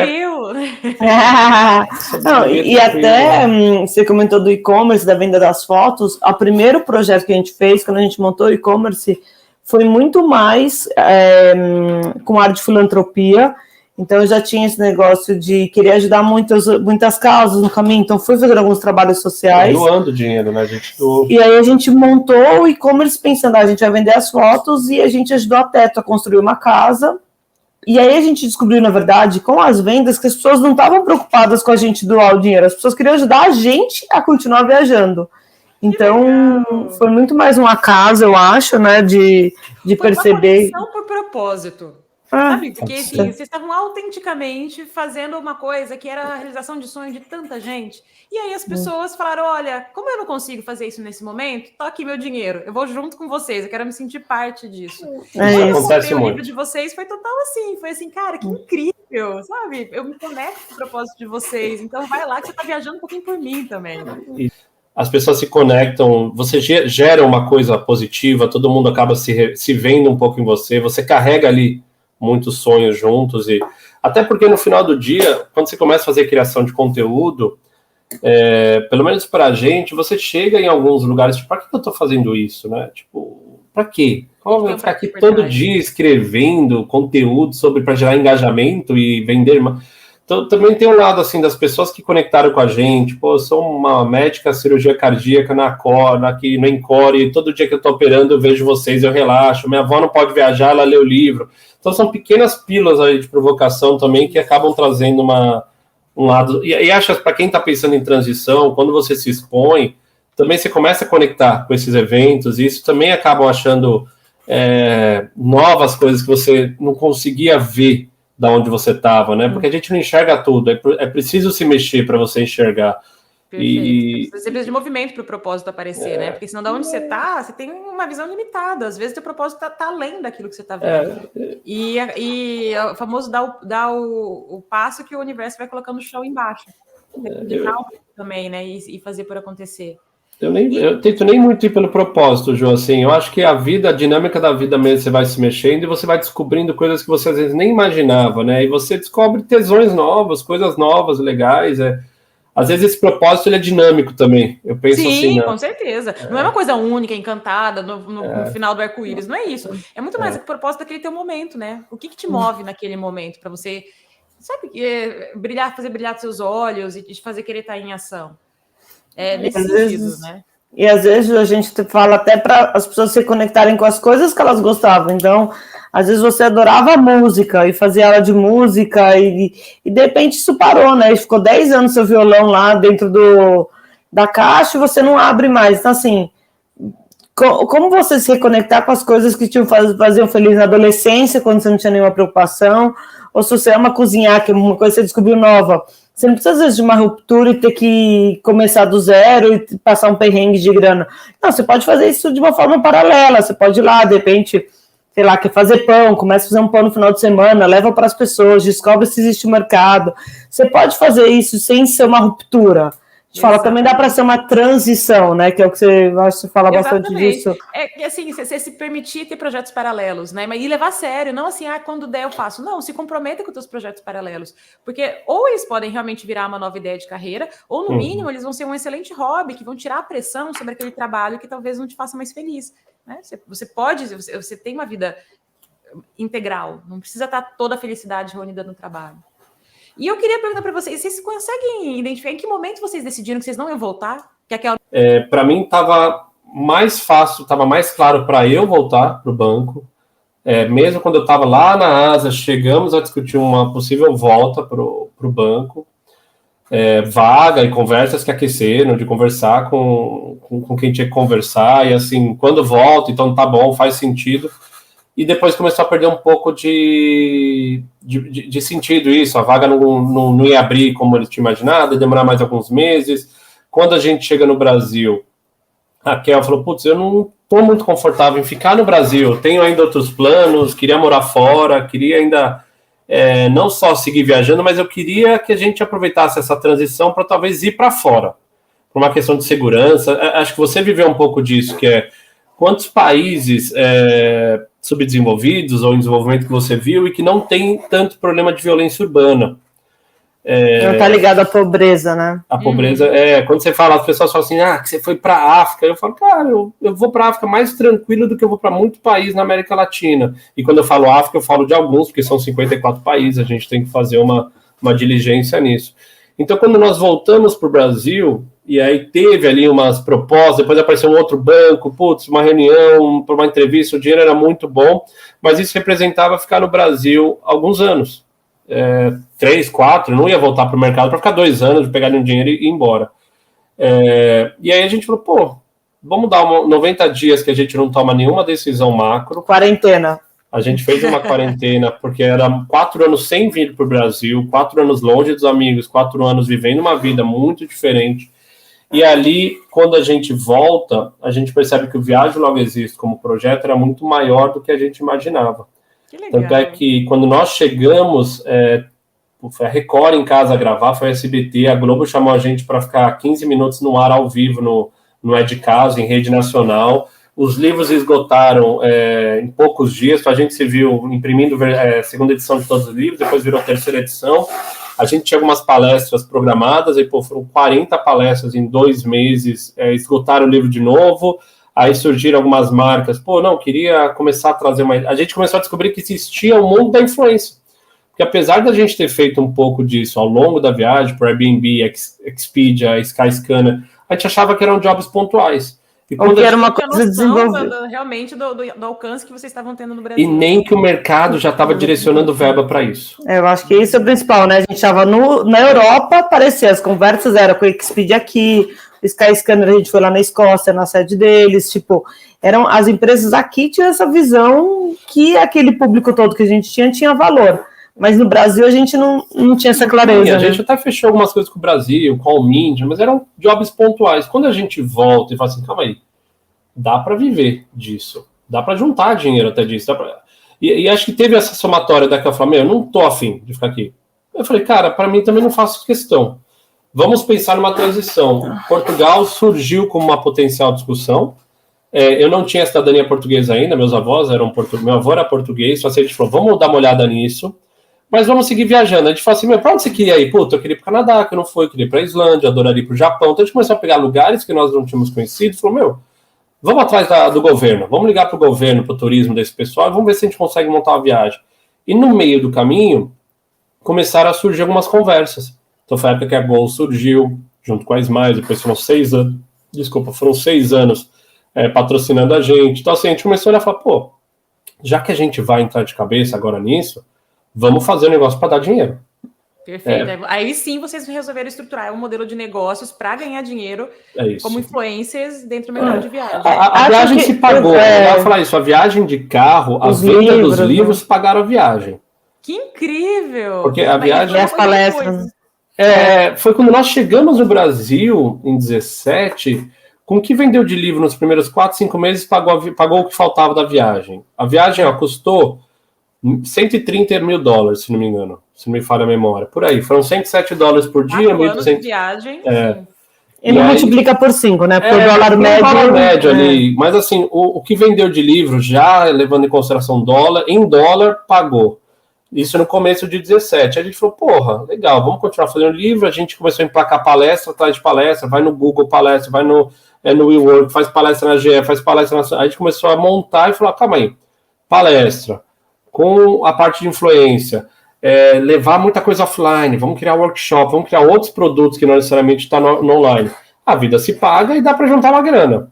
E até você comentou do e-commerce, da venda das fotos, o primeiro projeto que a gente fez, quando a gente montou o e-commerce, foi muito mais com ar de filantropia. Então eu já tinha esse negócio de querer ajudar muitas causas no caminho, então fui fazer alguns trabalhos sociais. Doando dinheiro, né? A gente doou. E aí a gente montou o e-commerce pensando, a gente vai vender as fotos e a gente ajudou a Teto a construir uma casa. E aí a gente descobriu, na verdade, com as vendas, que as pessoas não estavam preocupadas com a gente doar o dinheiro, as pessoas queriam ajudar a gente a continuar viajando. Então, foi muito mais um acaso, eu acho, né, de perceber... Foi uma conexão por propósito. Sabe? Porque assim, vocês estavam autenticamente fazendo uma coisa que era a realização de sonho de tanta gente. E aí as pessoas falaram, olha, como eu não consigo fazer isso nesse momento, tô aqui meu dinheiro, eu vou junto com vocês, eu quero me sentir parte disso. Isso acontece muito. O livro de vocês foi total assim, foi assim, cara, que incrível, sabe? Eu me conecto com o propósito de vocês, então vai lá que você tá viajando um pouquinho por mim também. As pessoas se conectam, você gera uma coisa positiva, todo mundo acaba se vendo um pouco em você, você carrega ali muitos sonhos juntos, e até porque no final do dia, quando você começa a fazer criação de conteúdo, pelo menos pra gente, você chega em alguns lugares, tipo, pra que eu tô fazendo isso, né? Tipo, pra quê? Como eu vou ficar aqui todo dia escrevendo conteúdo pra gerar engajamento e vender? Então, também tem um lado, assim, das pessoas que conectaram com a gente, eu sou uma médica cirurgia cardíaca aqui no Encore, todo dia que eu tô operando eu vejo vocês, eu relaxo, minha avó não pode viajar, ela lê o livro. Então, são pequenas pílulas aí de provocação também que acabam trazendo um lado... E acho que para quem está pensando em transição, quando você se expõe, também você começa a conectar com esses eventos, e isso também acabam achando novas coisas que você não conseguia ver da onde você estava, né? Porque a gente não enxerga tudo, é preciso se mexer para você enxergar. Perfeito. Você precisa de movimento para o propósito aparecer, né? Porque senão, da onde você está, você tem uma visão limitada. Às vezes, o teu propósito está além daquilo que você está vendo. E o famoso dar o passo que o universo vai colocando no chão embaixo. De calma também, né? E fazer por acontecer. Eu tento nem muito ir pelo propósito, Ju, assim, eu acho que a dinâmica da vida mesmo, você vai se mexendo e você vai descobrindo coisas que você às vezes nem imaginava, né? E você descobre tesões novas, coisas novas, legais, Às vezes esse propósito ele é dinâmico também, eu penso assim. Sim, com certeza. Não é uma coisa única, encantada, no final do arco-íris, não é isso. É muito mais o propósito daquele teu momento, né? O que te move naquele momento para você, sabe, fazer brilhar seus olhos e te fazer querer estar em ação. Nesse sentido, né? E às vezes a gente fala até para as pessoas se conectarem com as coisas que elas gostavam. Então, às vezes você adorava a música e fazia aula de música e de repente isso parou, né? E ficou 10 anos seu violão lá dentro da caixa e você não abre mais. Então, assim, como você se reconectar com as coisas que te faziam feliz na adolescência, quando você não tinha nenhuma preocupação, ou se você ama cozinhar, que é uma coisa que você descobriu nova. Você não precisa, às vezes, de uma ruptura e ter que começar do zero e passar um perrengue de grana. Não, você pode fazer isso de uma forma paralela. Você pode ir lá, de repente, sei lá, quer fazer pão, começa a fazer um pão no final de semana, leva para as pessoas, descobre se existe um mercado. Você pode fazer isso sem ser uma ruptura. A gente fala, também dá para ser uma transição, né? Que é o que você fala bastante disso. É que assim, você se permitir ter projetos paralelos, né? E levar a sério, não assim, quando der eu faço. Não, se comprometa com os teus projetos paralelos. Porque ou eles podem realmente virar uma nova ideia de carreira, ou no mínimo eles vão ser um excelente hobby, que vão tirar a pressão sobre aquele trabalho que talvez não te faça mais feliz. Né? Você tem uma vida integral, não precisa estar toda a felicidade reunida no trabalho. E eu queria perguntar para vocês conseguem identificar em que momento vocês decidiram que vocês não iam voltar? Para mim estava mais fácil, estava mais claro para eu voltar para o banco. Mesmo quando eu estava lá na ASA, chegamos a discutir uma possível volta para o banco. Vaga e conversas que aqueceram, de conversar com quem tinha que conversar, e assim, quando volta, então tá bom, faz sentido. E depois começou a perder um pouco de sentido isso, a vaga não ia abrir como eles tinham imaginado, ia demorar mais alguns meses. Quando a gente chega no Brasil, a Kel falou, putz, eu não estou muito confortável em ficar no Brasil, tenho ainda outros planos, queria morar fora, queria ainda não só seguir viajando, mas eu queria que a gente aproveitasse essa transição para talvez ir para fora, por uma questão de segurança. Acho que você viveu um pouco disso, que é quantos países subdesenvolvidos ou em desenvolvimento que você viu e que não tem tanto problema de violência urbana. Não está ligado à pobreza, né? A pobreza, quando você fala, as pessoas falam assim, que você foi para a África. Eu falo, cara, eu vou para a África mais tranquilo do que eu vou para muito país na América Latina. E quando eu falo África, eu falo de alguns, porque são 54 países, a gente tem que fazer uma diligência nisso. Então, quando nós voltamos para o Brasil, e aí teve ali umas propostas, depois apareceu um outro banco, uma reunião, para uma entrevista, o dinheiro era muito bom, mas isso representava ficar no Brasil alguns anos. 3, 4, não ia voltar para o mercado para ficar 2 anos, pegar um dinheiro e ir embora. E aí a gente falou, vamos dar 90 dias que a gente não toma nenhuma decisão macro. Quarentena. A gente fez uma quarentena, porque era 4 anos sem vir para o Brasil, 4 anos longe dos amigos, 4 anos vivendo uma vida muito diferente. E ali, quando a gente volta, a gente percebe que o Viagem Logo Existo como projeto era muito maior do que a gente imaginava. Que legal. Tanto é que quando nós chegamos, foi a Record em casa a gravar, foi a SBT, a Globo chamou a gente para ficar 15 minutos no ar ao vivo no É de Casa, em rede nacional. Os livros esgotaram em poucos dias, a gente se viu imprimindo a segunda edição de todos os livros, depois virou a terceira edição. A gente tinha algumas palestras programadas, e foram 40 palestras em 2 meses, esgotaram o livro de novo. Aí surgiram algumas marcas, queria começar a trazer uma... A gente começou a descobrir que existia um mundo da influência. Porque apesar da gente ter feito um pouco disso ao longo da viagem, por Airbnb, Expedia, Skyscanner, a gente achava que eram jobs pontuais. E quando era uma coisa desenvolvida. Realmente do alcance que vocês estavam tendo no Brasil. E nem que o mercado já estava direcionando verba para isso. Eu acho que isso é o principal, né? A gente estava na Europa, parecia, as conversas eram com o Expedia aqui, o Skyscanner, a gente foi lá na Escócia, na sede deles, eram as empresas aqui tinham essa visão que aquele público todo que a gente tinha valor. Mas no Brasil a gente não tinha essa clareza. A gente até fechou algumas coisas com o Brasil, com a Almind, mas eram jobs pontuais. Quando a gente volta e fala assim, calma aí, dá para viver disso, dá para juntar dinheiro até disso. E acho que teve essa somatória daquela, eu falei, eu não tô afim de ficar aqui. Eu falei, cara, para mim também não faço questão. Vamos pensar numa transição. Portugal surgiu como uma potencial discussão. Eu não tinha cidadania portuguesa ainda, meus avós eram portugueses, meu avô era português, só assim, a gente falou, vamos dar uma olhada nisso, mas vamos seguir viajando. A gente falou assim, pra onde você queria ir? Puta, eu queria ir pro Canadá, que eu não fui, eu queria ir pra Islândia, adoraria ir pro Japão. Então a gente começou a pegar lugares que nós não tínhamos conhecido, falou, vamos atrás do governo, vamos ligar pro governo, pro turismo desse pessoal, e vamos ver se a gente consegue montar uma viagem. E no meio do caminho, começaram a surgir algumas conversas. Então foi a época que a Gol surgiu, junto com a Smiles, depois foram 6 anos patrocinando a gente. Então, assim, a gente começou a falar, já que a gente vai entrar de cabeça agora nisso, vamos fazer um negócio para dar dinheiro. Perfeito. Aí sim vocês resolveram estruturar um modelo de negócios para ganhar dinheiro como influencers dentro do mercado de viagem. A viagem se pagou. Eu vou falar isso, a viagem de carro, a venda dos livros pagaram a viagem. Que incrível! Porque a viagem... E as palestras... foi quando nós chegamos no Brasil, em 17... Com o que vendeu de livro nos primeiros 4, 5 meses, pagou o que faltava da viagem. A viagem custou $130 mil, se não me engano, se não me falha a memória. Por aí, foram $107 por dia. 4 anos de viagem. E não multiplica por 5, né? Por dólar médio. Ali. Mas assim, o que vendeu de livro, já levando em consideração dólar, em dólar, pagou. Isso no começo de 17. A gente falou, legal, vamos continuar fazendo livro. A gente começou a emplacar palestra atrás de palestra, vai no Google palestra, vai no WeWork, faz palestra na GE, faz palestra na... A gente começou a montar e falou, calma aí, palestra, com a parte de influência, levar muita coisa offline, vamos criar workshop, vamos criar outros produtos que não necessariamente estão no online. A vida se paga e dá para juntar uma grana.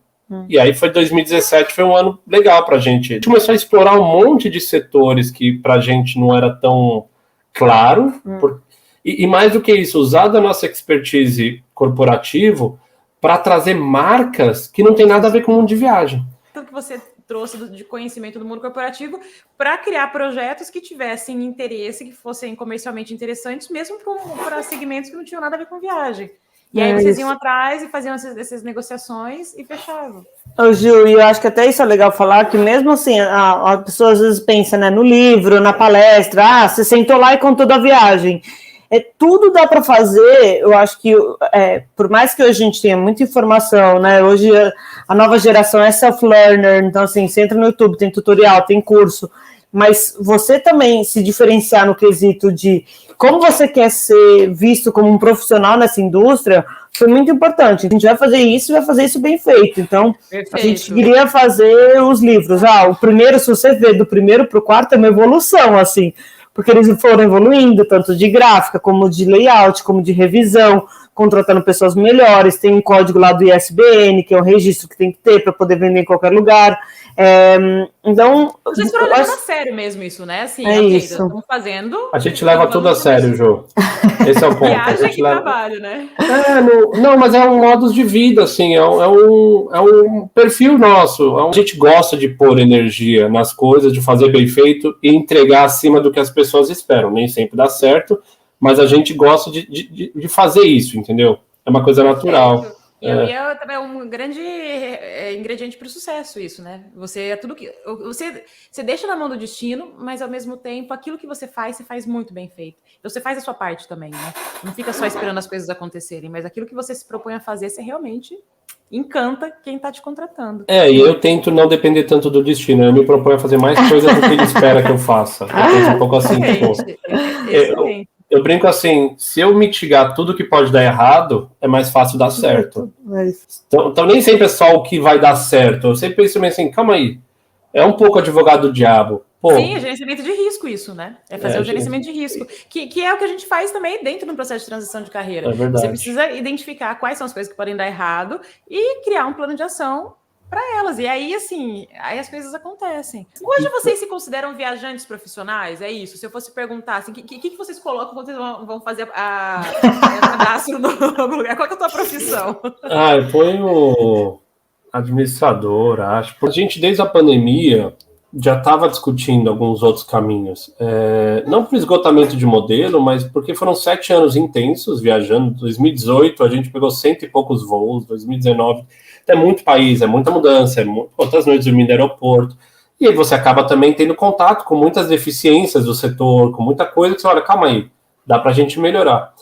E aí 2017 foi um ano legal para a gente. A gente começou a explorar um monte de setores que para a gente não era tão claro. E mais do que isso, usar da nossa expertise corporativo para trazer marcas que não tem nada a ver com o mundo de viagem. Tanto que você trouxe de conhecimento do mundo corporativo para criar projetos que tivessem interesse, que fossem comercialmente interessantes, mesmo para segmentos que não tinham nada a ver com viagem. E aí vocês iam atrás e faziam essas negociações e fechavam. Gil, e eu acho que até isso é legal falar, que mesmo assim, a pessoa às vezes pensa, né, no livro, na palestra, você sentou lá e contou da viagem. Tudo dá para fazer, eu acho que, por mais que hoje a gente tenha muita informação, né, hoje a nova geração é self-learner, então assim, você entra no YouTube, tem tutorial, tem curso, mas você também se diferenciar no quesito de como você quer ser visto como um profissional nessa indústria, foi muito importante. A gente vai fazer isso bem feito. Então, perfeito. A gente queria fazer os livros. O primeiro, se você vê do primeiro para o quarto, é uma evolução, assim, porque eles foram evoluindo, tanto de gráfica, como de layout, como de revisão, contratando pessoas melhores, tem um código lá do ISBN, que é um registro que tem que ter para poder vender em qualquer lugar. Então... Vocês foram levando a sério mesmo isso, né? Assim, isso. Estamos fazendo... A gente leva tudo a sério, Jô. Esse é o ponto. Viagem e trabalho, né? Não, mas é um modo de vida, assim, é um perfil nosso. A gente gosta de pôr energia nas coisas, de fazer bem feito e entregar acima do que as pessoas esperam. Nem sempre dá certo, mas a gente gosta de fazer isso, entendeu? É uma coisa natural. E também é um grande ingrediente para o sucesso isso, né? Você deixa na mão do destino, mas ao mesmo tempo aquilo que você faz muito bem feito. Então você faz a sua parte também, né? Não fica só esperando as coisas acontecerem, mas aquilo que você se propõe a fazer, você realmente encanta quem está te contratando. E eu tento não depender tanto do destino. Eu me proponho a fazer mais coisas do que ele espera que eu faça. Eu penso um pouco assim, Excelente. Eu brinco assim, se eu mitigar tudo que pode dar errado, é mais fácil dar certo. Então nem sempre é só o que vai dar certo. Eu sempre penso assim, calma aí, é um pouco advogado do diabo. Sim, é gerenciamento de risco isso, né? É fazer o gerenciamento de risco, que é o que a gente faz também dentro do processo de transição de carreira. É verdade. Você precisa identificar quais são as coisas que podem dar errado e criar um plano de ação para elas. E aí, assim, as coisas acontecem. Hoje vocês se consideram viajantes profissionais? É isso? Se eu fosse perguntar, assim, o que vocês colocam quando vocês vão fazer a cadastro no lugar? Qual que é a tua profissão? Eu ponho administrador, acho. A gente, desde a pandemia, já estava discutindo alguns outros caminhos. Não por esgotamento de modelo, mas porque foram 7 anos intensos viajando. 2018 a gente pegou 100 e poucos voos, 2019 é muito país, é muita mudança, outras noites dormindo no aeroporto. E aí você acaba também tendo contato com muitas deficiências do setor, com muita coisa que você olha, calma aí, dá para a gente melhorar.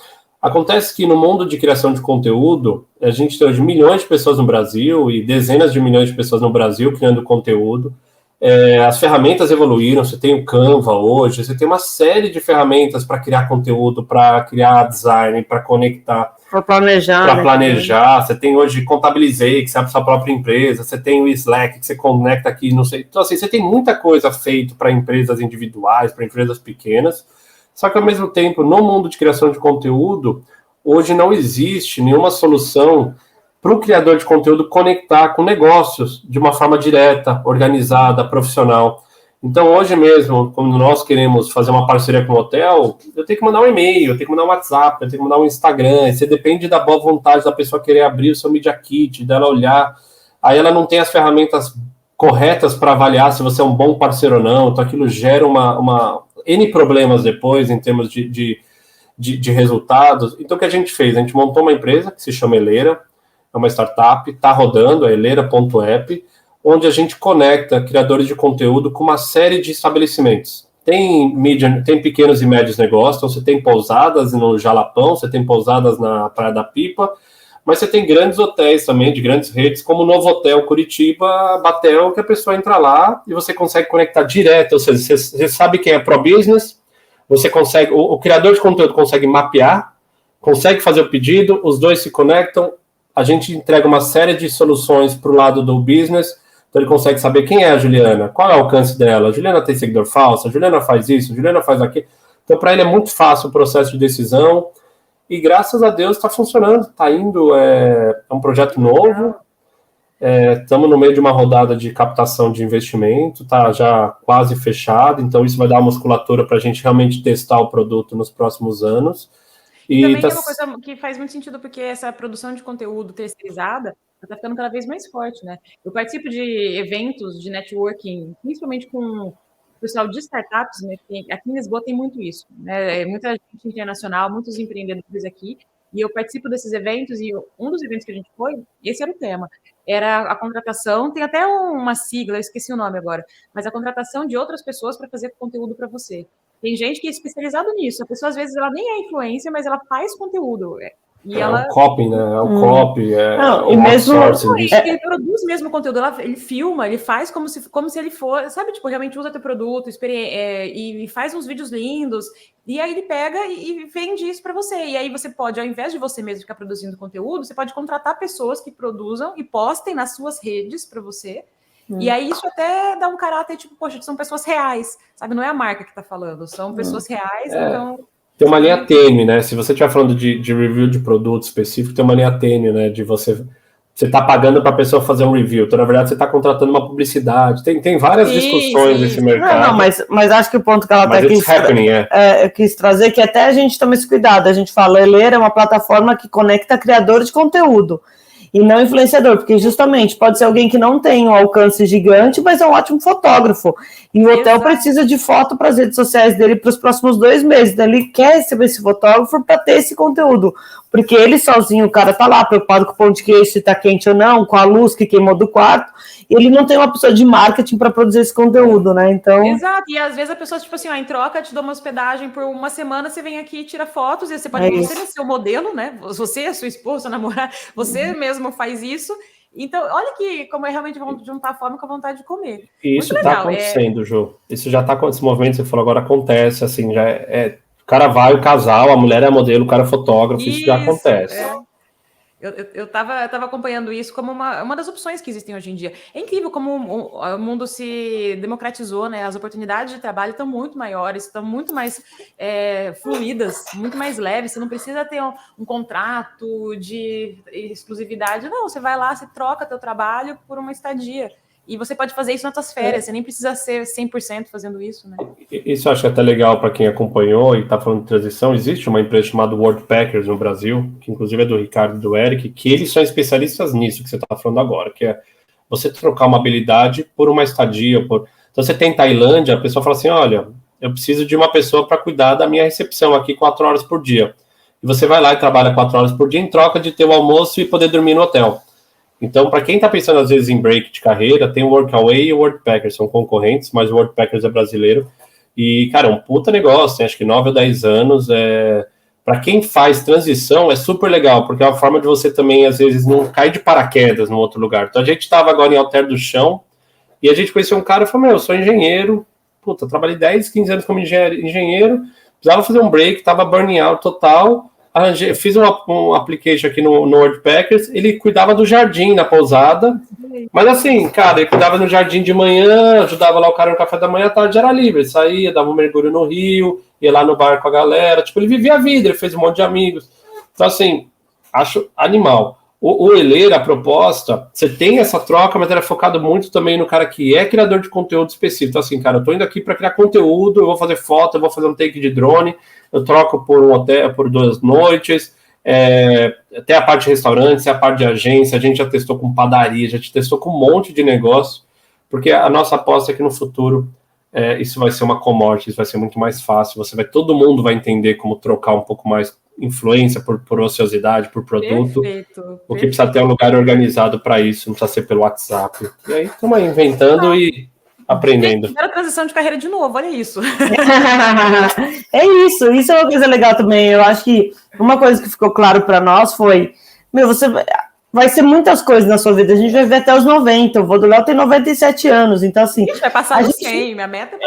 Acontece que no mundo de criação de conteúdo, a gente tem hoje milhões de pessoas no Brasil e dezenas de milhões de pessoas no Brasil criando conteúdo. As ferramentas evoluíram, você tem o Canva hoje, você tem uma série de ferramentas para criar conteúdo, para criar design, para conectar, para planejar. Para planejar, você tem hoje Contabilizei, que você abre sua própria empresa, você tem o Slack, que você conecta aqui, não sei. Então, assim, você tem muita coisa feita para empresas individuais, para empresas pequenas, só que, ao mesmo tempo, no mundo de criação de conteúdo, hoje não existe nenhuma solução para o criador de conteúdo conectar com negócios de uma forma direta, organizada, profissional. Então, hoje mesmo, quando nós queremos fazer uma parceria com o hotel, eu tenho que mandar um e-mail, eu tenho que mandar um WhatsApp, eu tenho que mandar um Instagram. Você depende da boa vontade da pessoa querer abrir o seu Media Kit, dela olhar. Aí ela não tem as ferramentas corretas para avaliar se você é um bom parceiro ou não. Então, aquilo gera N problemas depois, em termos de resultados. Então, o que a gente fez? A gente montou uma empresa que se chama Eleira, é uma startup, está rodando, é eleira.app, onde a gente conecta criadores de conteúdo com uma série de estabelecimentos. Tem pequenos e médios negócios, então você tem pousadas no Jalapão, você tem pousadas na Praia da Pipa, mas você tem grandes hotéis também, de grandes redes, como o Novo Hotel Curitiba, Batel, que a pessoa entra lá e você consegue conectar direto, ou seja, você sabe quem é pro-business, você consegue, o criador de conteúdo consegue mapear, consegue fazer o pedido, os dois se conectam, a gente entrega uma série de soluções para o lado do business, então ele consegue saber quem é a Juliana, qual é o alcance dela, a Juliana tem seguidor falso, a Juliana faz isso, a Juliana faz aquilo. Então, para ele é muito fácil o processo de decisão, e graças a Deus está funcionando, está indo, é um projeto novo, estamos no meio de uma rodada de captação de investimento, está já quase fechado, então isso vai dar uma musculatura para a gente realmente testar o produto nos próximos anos. E também é uma coisa que faz muito sentido, porque essa produção de conteúdo terceirizada está ficando cada vez mais forte, né? Eu participo de eventos de networking, principalmente com o pessoal de startups, né? Aqui em Lisboa tem muito isso, né? Muita gente internacional, muitos empreendedores aqui, e eu participo desses eventos, e um dos eventos que a gente foi, esse era o tema, era a contratação, tem até uma sigla, eu esqueci o nome agora, mas a contratação de outras pessoas para fazer conteúdo para você. Tem gente que é especializado nisso. A pessoa, às vezes, ela nem é influencer, mas ela faz conteúdo. E ela... o copy, né? É o copy, não, e mesmo ele produz mesmo conteúdo, ele filma, ele faz como se ele for, sabe, tipo, realmente usa teu produto, e faz uns vídeos lindos, e aí ele pega e vende isso para você. E aí você pode, ao invés de você mesmo ficar produzindo conteúdo, você pode contratar pessoas que produzam e postem nas suas redes para você. E aí isso até dá um caráter, tipo, poxa, são pessoas reais, sabe? Não é a marca que tá falando, são pessoas reais, então... Tem uma linha tênue, né? Se você estiver falando de review de produto específico, tem uma linha tênue, né? De você tá pagando para a pessoa fazer um review, então, na verdade, você está contratando uma publicidade. Tem várias discussões nesse mercado. Não, mas acho que o ponto que ela quis trazer é que até a gente toma esse cuidado. A gente fala, Eleira é uma plataforma que conecta criador de conteúdo e não influenciador, porque justamente pode ser alguém que não tem um alcance gigante, mas é um ótimo fotógrafo. E o hotel precisa de foto para as redes sociais dele para os próximos 2 meses. Então, ele quer receber esse fotógrafo para ter esse conteúdo. Porque ele sozinho, o cara tá lá preocupado com o pão de queijo, se tá quente ou não, com a luz que queimou do quarto, e ele não tem uma pessoa de marketing para produzir esse conteúdo, né? Então... Exato, e às vezes a pessoa, tipo assim, em troca, te dá uma hospedagem por uma semana, você vem aqui e tira fotos, e você pode você ser o modelo, né? Você, a sua esposa, sua namorada, você mesmo faz isso. Então, olha que como é realmente juntar a fome com a vontade de comer. E isso está acontecendo, Jô. Isso já está acontecendo, esse movimento que você falou agora acontece, assim, já o cara vai, o casal, a mulher é modelo, o cara é fotógrafo, isso já acontece. Eu tava acompanhando isso como uma das opções que existem hoje em dia. É incrível como o mundo se democratizou, né? As oportunidades de trabalho estão muito maiores, estão muito mais fluídas, muito mais leves. Você não precisa ter um contrato de exclusividade. Não, você vai lá, você troca teu trabalho por uma estadia. E você pode fazer isso nas suas férias, você nem precisa ser 100% fazendo isso, né? Isso eu acho até legal para quem acompanhou e está falando de transição. Existe uma empresa chamada Worldpackers no Brasil, que inclusive é do Ricardo e do Eric, que eles são especialistas nisso que você está falando agora, que é você trocar uma habilidade por uma estadia. Então, você tem Tailândia, a pessoa fala assim, olha, eu preciso de uma pessoa para cuidar da minha recepção aqui 4 horas por dia. E você vai lá e trabalha 4 horas por dia em troca de ter o almoço e poder dormir no hotel. Então, para quem está pensando, às vezes, em break de carreira, tem o Workaway e o Worldpackers, são concorrentes, mas o Worldpackers é brasileiro. E, cara, é um puta negócio, tem acho que 9 ou 10 anos. Para quem faz transição, é super legal, porque é uma forma de você também, às vezes, não cair de paraquedas no outro lugar. Então, a gente estava agora em Alter do Chão, e a gente conheceu um cara e falou, eu sou engenheiro, puta, trabalhei 10, 15 anos como engenheiro, precisava fazer um break, estava burning out total, fiz um application aqui no Worldpackers, ele cuidava do jardim na pousada, mas assim, cara, ele cuidava no jardim de manhã, ajudava lá o cara no café da manhã, à tarde era livre, ele saía, dava um mergulho no rio, ia lá no bar com a galera, tipo, ele vivia a vida, ele fez um monte de amigos. Então, assim, acho animal. O Eleira, a proposta, você tem essa troca, mas ela é focada muito também no cara que é criador de conteúdo específico. Então, assim, cara, eu tô indo aqui para criar conteúdo, eu vou fazer foto, eu vou fazer um take de drone, eu troco por um hotel, por 2 noites, até a parte de restaurantes, a parte de agência, a gente já testou com padaria, já testou com um monte de negócio, porque a nossa aposta é que no futuro isso vai ser uma commodity, isso vai ser muito mais fácil, todo mundo vai entender como trocar um pouco mais influência por ociosidade, por produto, o que precisa ter um lugar organizado para isso, não precisa ser pelo WhatsApp. E aí estamos aí inventando e aprendendo. Era transição de carreira de novo, olha isso. Isso é uma coisa legal também. Eu acho que uma coisa que ficou claro para nós foi, você vai ser muitas coisas na sua vida, a gente vai ver até os 90, o vô do Léo tem 97 anos, então assim... A gente vai passar dos 100, minha meta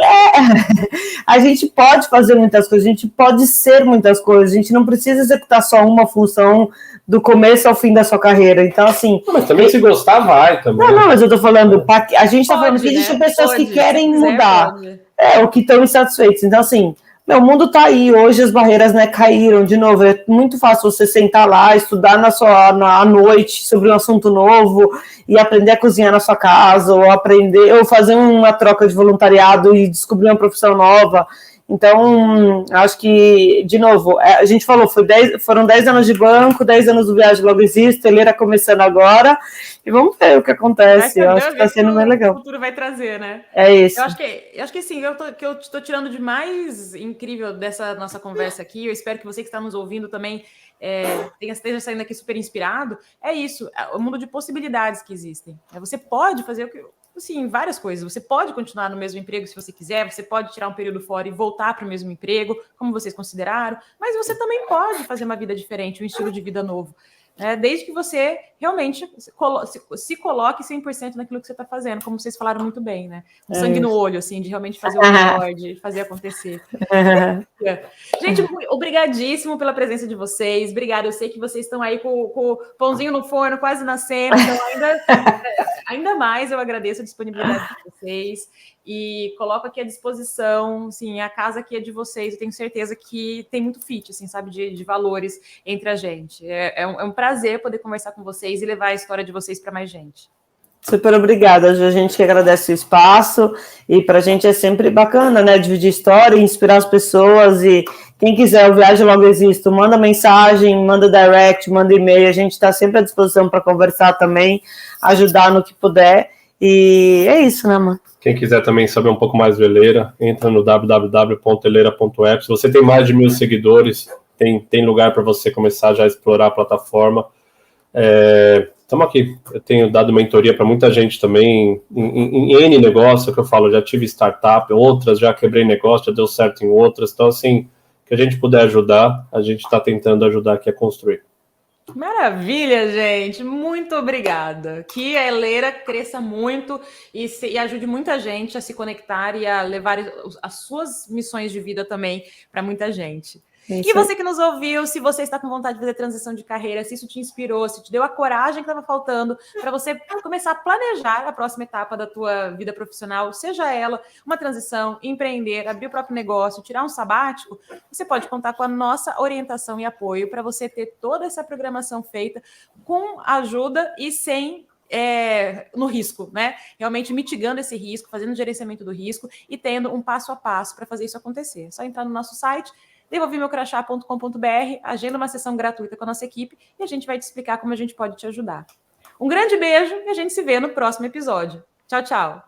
a gente pode fazer muitas coisas, a gente pode ser muitas coisas, a gente não precisa executar só uma função do começo ao fim da sua carreira, então assim... Mas também se gostar, vai também. Não, mas eu tô falando, a gente tá falando que existem pessoas que querem mudar, ou que estão insatisfeitos, então assim... o mundo tá aí, hoje as barreiras, né, caíram, de novo, é muito fácil você sentar lá, estudar à noite sobre um assunto novo e aprender a cozinhar na sua casa, ou fazer uma troca de voluntariado e descobrir uma profissão nova. Então, acho que, de novo, a gente falou, foram 10 anos de banco, 10 anos do Viagem Logo Existe, ele era começando agora, e vamos ver o que acontece. Eu acho que está sendo bem legal. O futuro vai trazer, né? É isso. Eu acho que sim, que eu estou tirando de mais incrível dessa nossa conversa aqui, eu espero que você que está nos ouvindo também esteja saindo aqui super inspirado, é isso, o mundo de possibilidades que existem. Você pode fazer o que... Sim, várias coisas. Você pode continuar no mesmo emprego se você quiser, você pode tirar um período fora e voltar para o mesmo emprego, como vocês consideraram, mas você também pode fazer uma vida diferente, um estilo de vida novo, né? Desde que você realmente se coloque 100% naquilo que você está fazendo, como vocês falaram muito bem, né? Um sangue no olho, assim, de realmente fazer o melhor, de fazer acontecer. Gente, obrigadíssimo pela presença de vocês, obrigada, eu sei que vocês estão aí com o pãozinho no forno, quase nascendo, então ainda mais eu agradeço a disponibilidade de vocês e coloco aqui à disposição, assim, a casa aqui é de vocês, eu tenho certeza que tem muito fit, assim, sabe, de valores entre a gente. É um prazer poder conversar com vocês e levar a história de vocês para mais gente. Super obrigada, a gente que agradece o espaço e para a gente é sempre bacana, né, dividir história, inspirar as pessoas e quem quiser o Viagem Logo Existo, manda mensagem, manda direct, manda e-mail, a gente está sempre à disposição para conversar também, ajudar no que puder e é isso, né, mano? Quem quiser também saber um pouco mais do Eleira, entra no www.eleira.app. Se você tem mais de 1.000 seguidores, tem lugar para você começar já a explorar a plataforma. Estamos aqui. Eu tenho dado mentoria para muita gente também em N negócio, que eu falo, já tive startup, outras, já quebrei negócio, já deu certo em outras. Então, assim, que a gente puder ajudar, a gente está tentando ajudar aqui a construir. Maravilha, gente. Muito obrigada. Que a Eleira cresça muito e ajude muita gente a se conectar e a levar as suas missões de vida também para muita gente. E você que nos ouviu, se você está com vontade de fazer transição de carreira, se isso te inspirou, se te deu a coragem que estava faltando para você começar a planejar a próxima etapa da tua vida profissional, seja ela uma transição, empreender, abrir o próprio negócio, tirar um sabático, você pode contar com a nossa orientação e apoio para você ter toda essa programação feita com ajuda e sem... no risco, né? Realmente mitigando esse risco, fazendo o gerenciamento do risco e tendo um passo a passo para fazer isso acontecer. É só entrar no nosso site, devolvimeucrachá.com.br, agenda uma sessão gratuita com a nossa equipe e a gente vai te explicar como a gente pode te ajudar. Um grande beijo e a gente se vê no próximo episódio. Tchau, tchau.